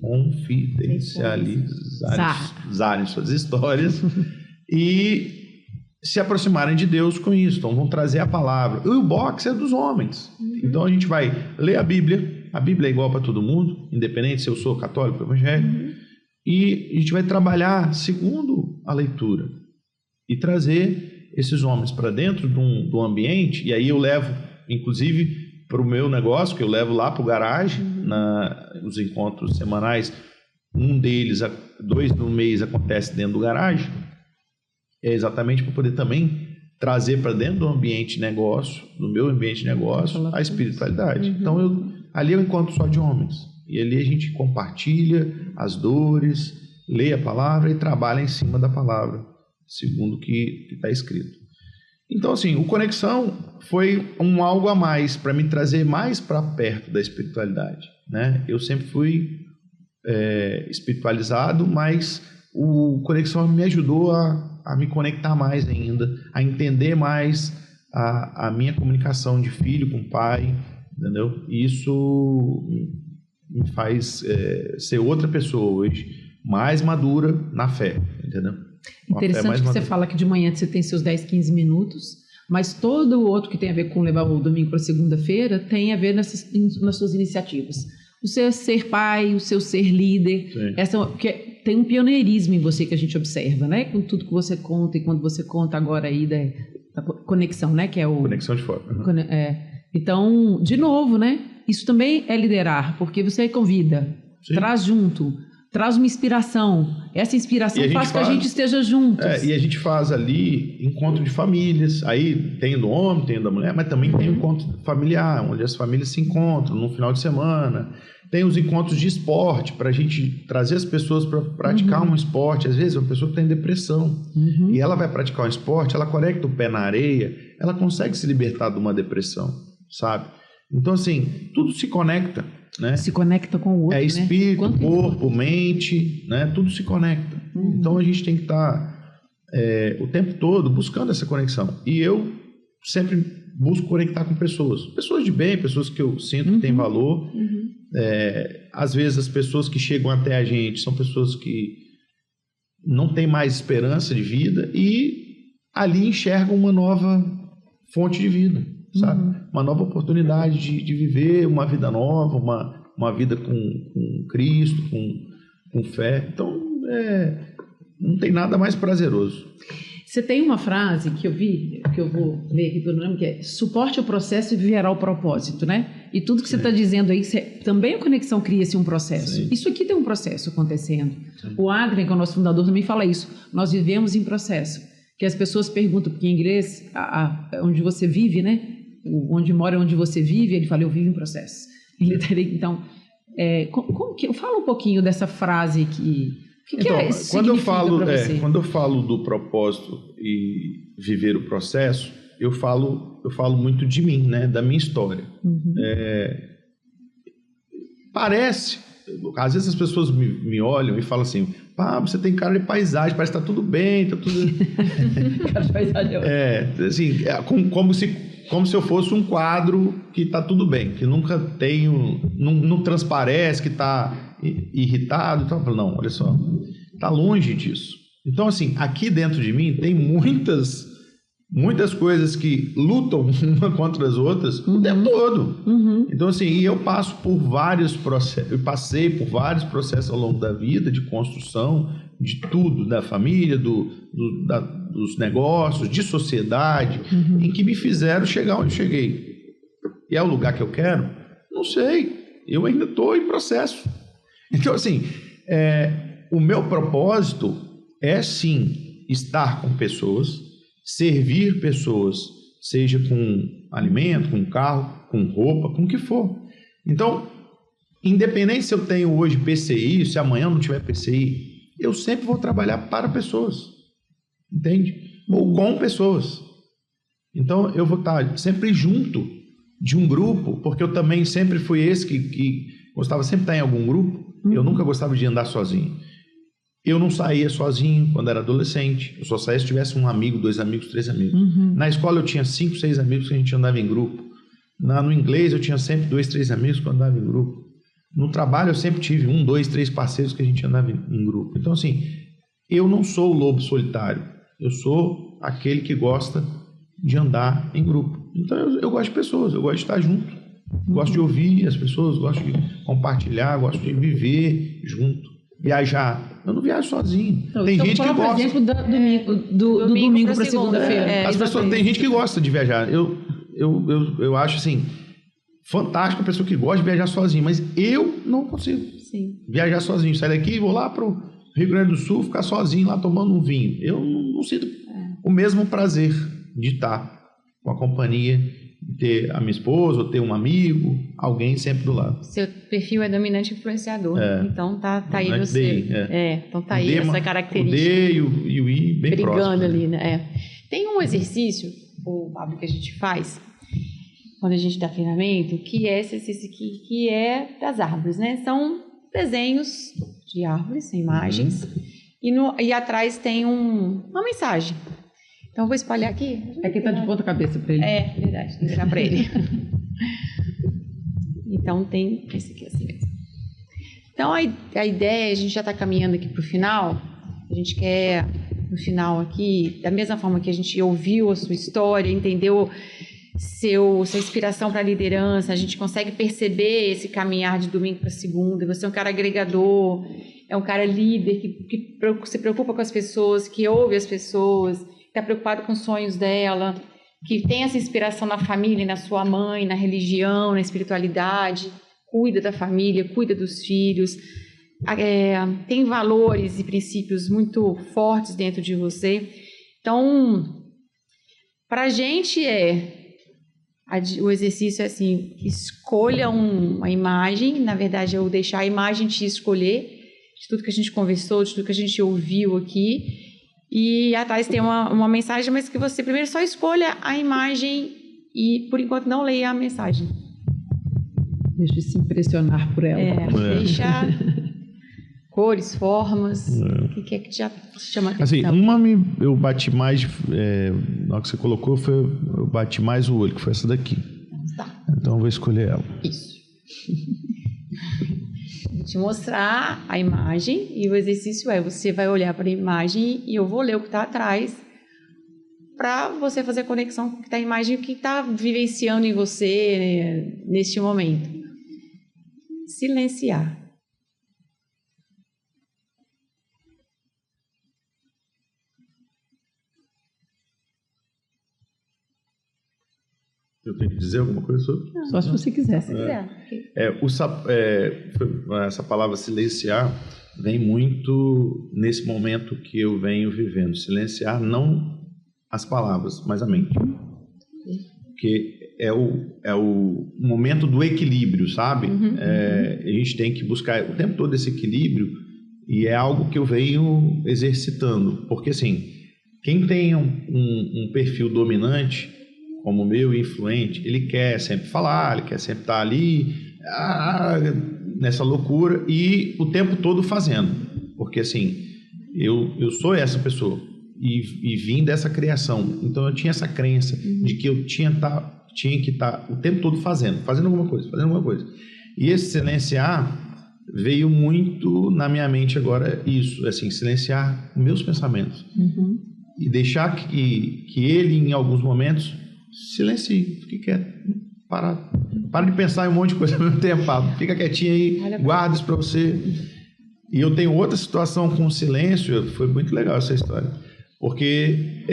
C: confidencializarem suas histórias e se aproximarem de Deus com isso. Então vão trazer a palavra. E o box é dos homens. Então a gente vai ler a Bíblia é igual para todo mundo, independente se eu sou católico ou evangélico, e a gente vai trabalhar segundo a leitura e trazer esses homens para dentro do ambiente. E aí eu levo, inclusive, para o meu negócio, que eu levo lá para o garagem, nos encontros semanais. Um deles, 2 no mês, acontece dentro do garagem. É exatamente para poder também trazer para dentro do ambiente de negócio, do meu ambiente de negócio, a espiritualidade. Então, ali eu encontro só de homens. E ali a gente compartilha as dores, lê a palavra e trabalha em cima da palavra, segundo o que está escrito. Então, assim, o Conexão foi algo a mais para me trazer mais para perto da espiritualidade, né? Eu sempre fui espiritualizado, mas o Conexão me ajudou a me conectar mais ainda, a entender mais a minha comunicação de filho com pai, entendeu? E isso me faz ser outra pessoa hoje, mais madura na fé, entendeu?
B: Interessante que você fala que de manhã você tem seus 10, 15 minutos, mas todo o outro que tem a ver com levar o domingo para segunda-feira tem a ver nas suas iniciativas. O seu ser pai, o seu ser líder, porque tem um pioneirismo em você que a gente observa, né? Com tudo que você conta, e quando você conta agora aí da conexão, né? Que é o...
C: Conexão de fora.
B: Então, de novo, né? Isso também é liderar, porque você convida, traz junto, traz uma inspiração. Essa inspiração faz que a gente esteja juntos.
C: E a gente faz ali encontro de famílias. Aí tem do homem, tem da mulher, mas também tem o encontro familiar, onde as famílias se encontram no final de semana. Tem os encontros de esporte, para a gente trazer as pessoas para praticar um esporte. Às vezes, uma pessoa que tem depressão e ela vai praticar um esporte, ela conecta o pé na areia, ela consegue se libertar de uma depressão, sabe? Então, assim, tudo se conecta. Né?
B: Se conecta com o outro,
C: espírito,
B: né?
C: corpo, mente, né? Tudo se conecta. Então a gente tem que estar o tempo todo buscando essa conexão. E eu sempre busco conectar com pessoas de bem, pessoas que eu sinto que têm valor. Às vezes as pessoas que chegam até a gente são pessoas que não têm mais esperança de vida e ali enxergam uma nova fonte de vida, sabe? Uma nova oportunidade de viver uma vida nova, uma vida com Cristo, com fé. Então, não tem nada mais prazeroso.
B: Você tem uma frase que eu vi, que eu vou ler aqui pelo nome, que é: suporte o processo e viverá o propósito, né? E tudo que você está dizendo aí, também a conexão cria-se um processo.
C: Sim.
B: Isso aqui tem um processo acontecendo. Sim. O Agner, que é o nosso fundador, também fala isso. Nós vivemos em processo. Que as pessoas perguntam, porque em inglês, onde você vive, né? Onde mora, onde você vive, ele fala: eu vivo em processo. Então, fala um pouquinho dessa frase que
C: então, quando eu
B: você?
C: falo do propósito e viver o processo, eu falo muito de mim, né? Da minha história. Parece, às vezes as pessoas me olham e falam assim: você tem cara de paisagem, parece que está tudo bem, está tudo...
B: Cara de paisagem.
C: Assim, como se eu fosse um quadro que está tudo bem, que nunca tenho, não transparece, que está irritado. Então, não, olha só, está longe disso. Então, assim, aqui dentro de mim tem muitas coisas que lutam uma contra as outras o tempo todo. Então, assim, eu passo por vários processos, eu passei por vários processos ao longo da vida, de construção, de tudo, da família, dos negócios, de sociedade, em que me fizeram chegar onde cheguei. E é o lugar que eu quero? Não sei, eu ainda estou em processo. Então, assim, o meu propósito é, sim, estar com pessoas, servir pessoas, seja com alimento, com carro, com roupa, com o que for. Então, independente se eu tenho hoje PCI, se amanhã não tiver PCI, eu sempre vou trabalhar para pessoas, entende? Ou com pessoas. Então, eu vou estar sempre junto de um grupo, porque eu também sempre fui esse que gostava sempre de estar em algum grupo. Eu nunca gostava de andar sozinho. Eu não saía sozinho quando era adolescente. Eu só saía se tivesse um amigo, 2 amigos, 3 amigos. Na escola eu tinha 5, 6 amigos que a gente andava em grupo. No inglês eu tinha sempre 2, 3 amigos que eu andava em grupo. No trabalho eu sempre tive 1, 2, 3 parceiros que a gente andava em grupo. Então, assim, eu não sou o lobo solitário. Eu sou aquele que gosta de andar em grupo. Então, eu gosto de pessoas, eu gosto de estar junto. Gosto de ouvir as pessoas, gosto de compartilhar, gosto de viver junto. Viajar. Eu não viajo sozinho.
B: Então,
C: tem gente que gosta.
B: Por exemplo, do domingo para segunda-feira.
C: As pessoas, tem gente que gosta de viajar. Eu acho assim, fantástico a pessoa que gosta de viajar sozinho, mas eu não consigo viajar sozinho. Sair daqui e vou lá para o Rio Grande do Sul, ficar sozinho lá tomando um vinho. Eu não sinto o mesmo prazer de estar com a companhia, de ter a minha esposa, ou ter um amigo, alguém sempre do lado.
A: Seu perfil é dominante influenciador, então tá aí você. Então tá aí essa característica.
C: O D e o I bem
A: brigando
C: próximo.
A: Ali, né? Tem um exercício, o Pablo, que a gente faz quando a gente dá treinamento, que é esse exercício que é das árvores, né? São desenhos de árvores, imagens, e atrás tem uma mensagem. Então, eu vou espalhar aqui.
B: Aqui está de ponta cabeça para ele.
A: É, verdade, tem que virar para ele. Então, tem esse aqui assim mesmo. Então, a ideia, a gente já está caminhando aqui para o final. A gente quer, no final aqui, da mesma forma que a gente ouviu a sua história, entendeu sua inspiração para a liderança, a gente consegue perceber esse caminhar de domingo para segunda. Você é um cara agregador, é um cara líder, que se preocupa com as pessoas, que ouve as pessoas, que está preocupado com os sonhos dela, que tem essa inspiração na família, na sua mãe, na religião, na espiritualidade, cuida da família, cuida dos filhos, tem valores e princípios muito fortes dentro de você. Então, para a gente o exercício é assim, escolha uma imagem, na verdade eu deixar a imagem te escolher, de tudo que a gente conversou, de tudo que a gente ouviu aqui, e atrás tem uma mensagem, mas que você primeiro só escolha a imagem e, por enquanto, não leia a mensagem.
B: Deixa se impressionar por ela.
A: Deixa cores, formas, o que é que te chama a atenção?
C: Assim, eu bati mais, na hora que você colocou, eu bati mais o olho, que foi essa daqui.
A: Tá.
C: Então eu vou escolher ela.
A: Isso. Vou te mostrar a imagem e o exercício você vai olhar para a imagem e eu vou ler o que está atrás para você fazer a conexão com o que está a imagem e o que está vivenciando em você neste momento. Silenciar.
C: Eu tenho que dizer alguma coisa sobre?
A: Não,
B: só se você quiser.
A: Se quiser.
C: Essa palavra silenciar vem muito nesse momento que eu venho vivendo. Silenciar não as palavras, mas a mente. Porque é o momento do equilíbrio, sabe? A gente tem que buscar o tempo todo esse equilíbrio e é algo que eu venho exercitando. Porque, assim, quem tem um perfil dominante, como o meu, influente, ele quer sempre falar, ele quer sempre estar ali, nessa loucura, e o tempo todo fazendo. Porque, assim, eu sou essa pessoa, e vim dessa criação. Então, eu tinha essa crença de que eu tinha que estar o tempo todo fazendo alguma coisa. E esse silenciar veio muito na minha mente agora, isso, assim, silenciar meus pensamentos. E deixar que ele, em alguns momentos, silencie, fique quieto, para de pensar em um monte de coisa ao mesmo tempo, fica quietinho aí, guarda isso para você. E eu tenho outra situação com o silêncio, foi muito legal essa história, porque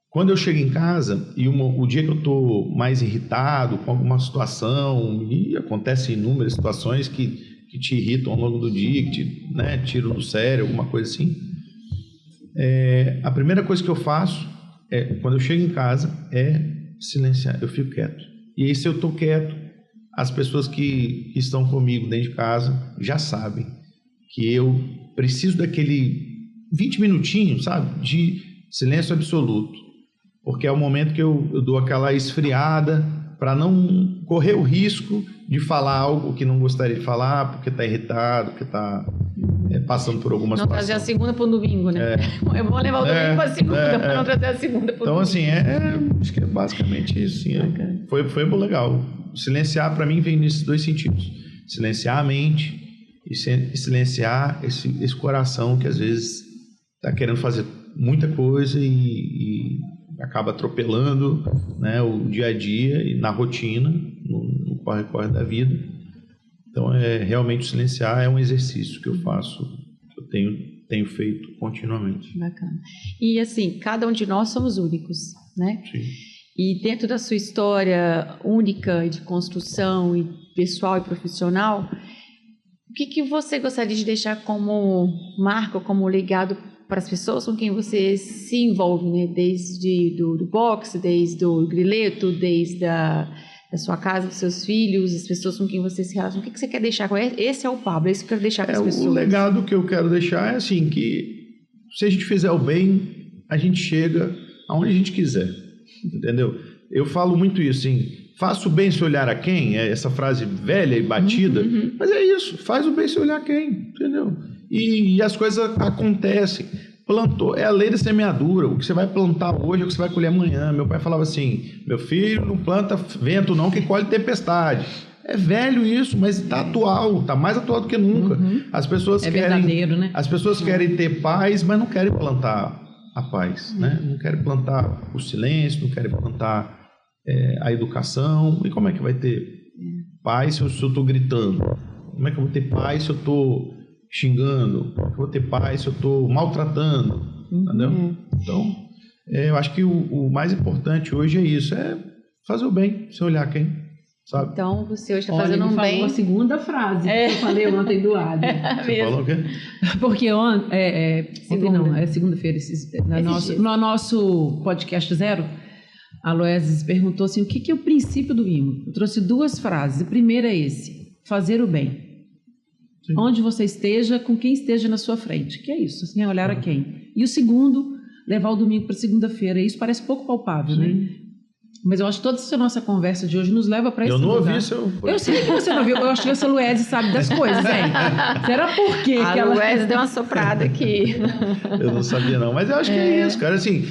C: quando eu chego em casa e o dia que eu estou mais irritado com alguma situação, e acontecem inúmeras situações que te irritam ao longo do dia, que te tiram do sério, alguma coisa assim, a primeira coisa que eu faço quando eu chego em casa, silenciar, eu fico quieto. E aí, se eu estou quieto, as pessoas que estão comigo dentro de casa já sabem que eu preciso daquele 20 minutinhos, sabe, de silêncio absoluto. Porque é o momento que eu dou aquela esfriada para não correr o risco de falar algo que não gostaria de falar, porque está irritado, porque está passando por alguma situação.
A: Não trazer a segunda para o domingo, né? É bom levar o domingo para a segunda, para não trazer a segunda para o domingo.
C: Então, assim, acho que é basicamente isso. Sim, foi legal. Silenciar, para mim, vem nesses dois sentidos. Silenciar a mente e silenciar esse coração que, às vezes, está querendo fazer muita coisa e acaba atropelando, né, o dia a dia e na rotina, no corre-corre da vida. Então, realmente, silenciar é um exercício que eu faço, que eu tenho feito continuamente.
A: Bacana. E, assim, cada um de nós somos únicos, né?
C: Sim.
A: E dentro da sua história única de construção e pessoal e profissional, o que você gostaria de deixar como marca, como legado para as pessoas com quem você se envolve, né? Desde do boxe, desde o grileto, desde da sua casa, dos seus filhos, as pessoas com quem você se relaciona. O que você quer deixar? Esse é o Pablo, esse que eu quero deixar para as pessoas.
C: O legado que eu quero deixar é assim, que se a gente fizer o bem, a gente chega aonde a gente quiser, entendeu? Eu falo muito isso, assim, faça o bem sem olhar a quem, essa frase velha e batida, mas é isso, faz o bem sem olhar a quem, entendeu? E as coisas acontecem. Plantou, é a lei da semeadura. O que você vai plantar hoje é o que você vai colher amanhã. Meu pai falava assim: meu filho, não planta vento não, que colhe tempestade. É velho isso, mas está atual, está mais atual do que nunca. As pessoas
B: verdadeiro, né?
C: As pessoas querem ter paz, mas não querem plantar a paz, né? Não querem plantar o silêncio, não querem plantar a educação. E como é que vai ter paz se eu estou gritando? Como é que eu vou ter paz se eu estou xingando? Como é que eu vou ter paz se eu estou maltratando? Entendeu? Então, eu acho que o mais importante hoje é isso, é fazer o bem, sem olhar quem, sabe?
A: Então, você hoje está
B: Olha,
A: fazendo
B: ele
A: um
B: falou
A: bem.
B: a segunda frase que eu falei ontem do Adri.
C: Você falou o quê?
B: Porque ontem não, é segunda-feira, no nosso podcast Zero, a Loeses perguntou assim, o que é o princípio do IMO? Eu trouxe 2 frases. A primeira é esse, fazer o bem. Sim. Onde você esteja, com quem esteja na sua frente. Que é isso, sem olhar a quem. E o segundo, levar o domingo para segunda-feira. Isso parece pouco palpável,
C: Sim.
B: né? Mas eu acho que toda essa nossa conversa de hoje nos leva para esse lugar.
C: Eu não ouvi seu...
B: Eu sei que você não ouviu. Eu acho que essa Luese sabe das coisas, hein? Será por quê?
A: A Luese deu uma soprada aqui.
C: Eu não sabia, não. Mas eu acho que é isso, cara. Assim,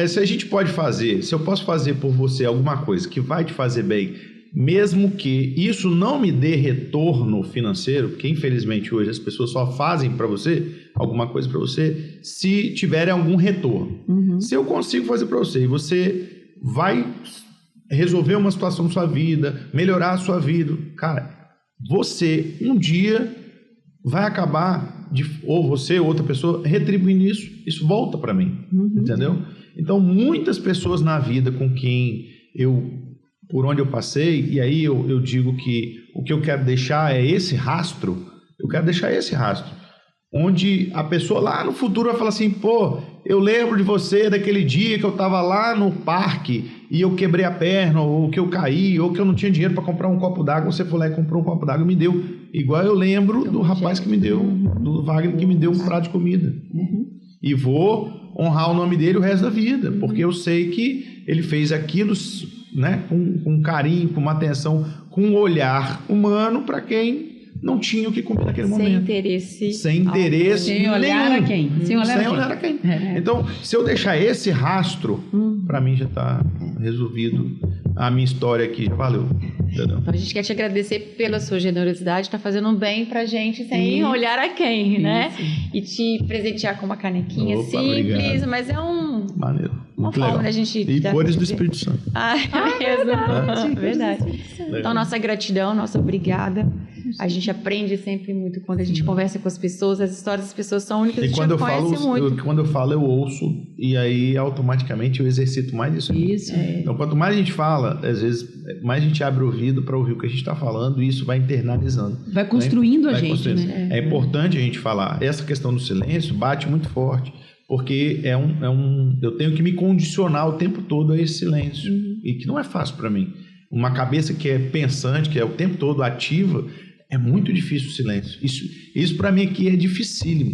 C: se a gente pode fazer, se eu posso fazer por você alguma coisa que vai te fazer bem, mesmo que isso não me dê retorno financeiro, porque infelizmente hoje as pessoas só fazem para você alguma coisa para você se tiverem algum retorno. Se eu consigo fazer para você e você vai resolver uma situação na sua vida, melhorar a sua vida, cara, você um dia vai acabar ou você ou outra pessoa retribuindo isso volta para mim, entendeu? Então muitas pessoas na vida com quem por onde eu passei, e aí eu digo que o que eu quero deixar é esse rastro, onde a pessoa lá no futuro vai falar assim, pô, eu lembro de você daquele dia que eu estava lá no parque e eu quebrei a perna, ou que eu caí, ou que eu não tinha dinheiro para comprar um copo d'água, você foi lá e comprou um copo d'água e me deu. Igual eu lembro do rapaz que me deu, do Wagner que me deu um prato de comida. E vou honrar o nome dele o resto da vida, porque eu sei que ele fez aquilo, né, com carinho, com uma atenção, com um olhar humano para quem não tinha o que comer naquele momento. Sem interesse
B: Sem olhar a quem.
C: Sem olhar a quem. Então, se eu deixar esse rastro, para mim já está resolvido. A minha história aqui já valeu. Entendeu?
A: Então, a gente quer te agradecer pela sua generosidade, está fazendo um bem pra gente sem olhar a quem, né? E te presentear com uma canequinha simples, obrigado. Mas é
C: maneiro.
A: Uma forma da gente...
C: E cores do Espírito Santo.
A: É verdade. Então, nossa gratidão, nossa obrigada. A gente aprende sempre muito quando a gente conversa com as pessoas, as histórias das pessoas são únicas,
C: e
A: a gente
C: quando
A: conhece muito.
C: Quando eu falo, eu ouço, e aí automaticamente eu exercito mais isso. Então, quanto mais a gente fala, às vezes, mais a gente abre o ouvido para ouvir o que a gente está falando, e isso vai internalizando.
B: Vai construindo a gente, né?
C: É importante a gente falar. Essa questão do silêncio bate muito forte, porque eu tenho que me condicionar o tempo todo a esse silêncio, e que não é fácil para mim. Uma cabeça que é pensante, que é o tempo todo ativa, é muito difícil o silêncio. Isso para mim aqui é dificílimo,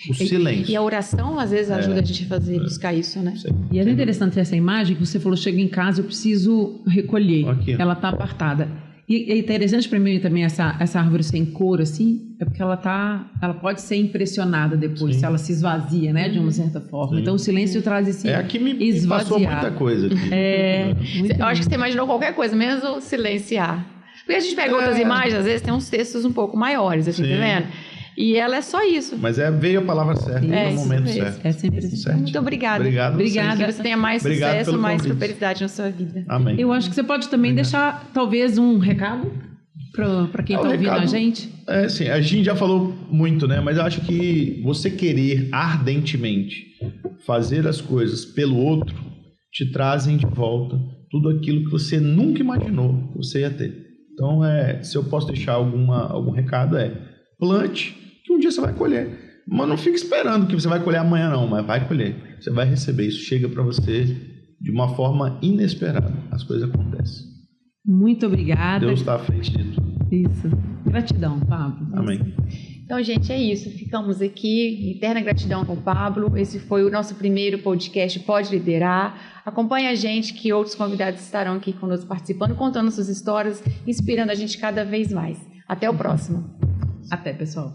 C: o silêncio.
A: E a oração, às vezes, ajuda a gente a buscar isso, né?
B: E é interessante essa imagem que você falou, chego em casa, eu preciso recolher.
C: Aqui.
B: Ela está apartada. E é interessante para mim também essa árvore sem cor, assim, é porque ela pode ser impressionada depois, se ela se esvazia, né, de uma certa forma. Então o silêncio traz esse
C: aqui me passou muita coisa.
A: Eu acho que você imaginou qualquer coisa, menos silenciar. Porque a gente pega outras imagens, às vezes tem uns textos um pouco maiores, assim, tá vendo? E ela é só isso.
C: Mas veio a palavra certa, no momento certo.
B: É sempre assim.
A: Muito obrigada.
B: Obrigada.
A: Que você tenha mais sucesso, mais prosperidade na sua vida.
C: Amém.
B: Eu acho que você pode também deixar, talvez, um recado para quem está ouvindo a gente.
C: Sim, a gente já falou muito, né? Mas eu acho que você querer ardentemente fazer as coisas pelo outro te trazem de volta tudo aquilo que você nunca imaginou que você ia ter. Então, se eu posso deixar algum recado, plante, que um dia você vai colher. Mas não fique esperando que você vai colher amanhã, não, mas vai colher. Você vai receber, isso chega para você de uma forma inesperada. As coisas acontecem.
B: Muito obrigada.
C: Deus está à frente de tudo.
B: Isso. Gratidão, Pablo.
C: Amém.
A: Então, gente, é isso. Ficamos aqui. Eterna gratidão com o Pablo. Esse foi o nosso primeiro podcast Pode Liderar. Acompanhe a gente, que outros convidados estarão aqui conosco participando, contando suas histórias, inspirando a gente cada vez mais. Até o próximo.
B: Até, pessoal.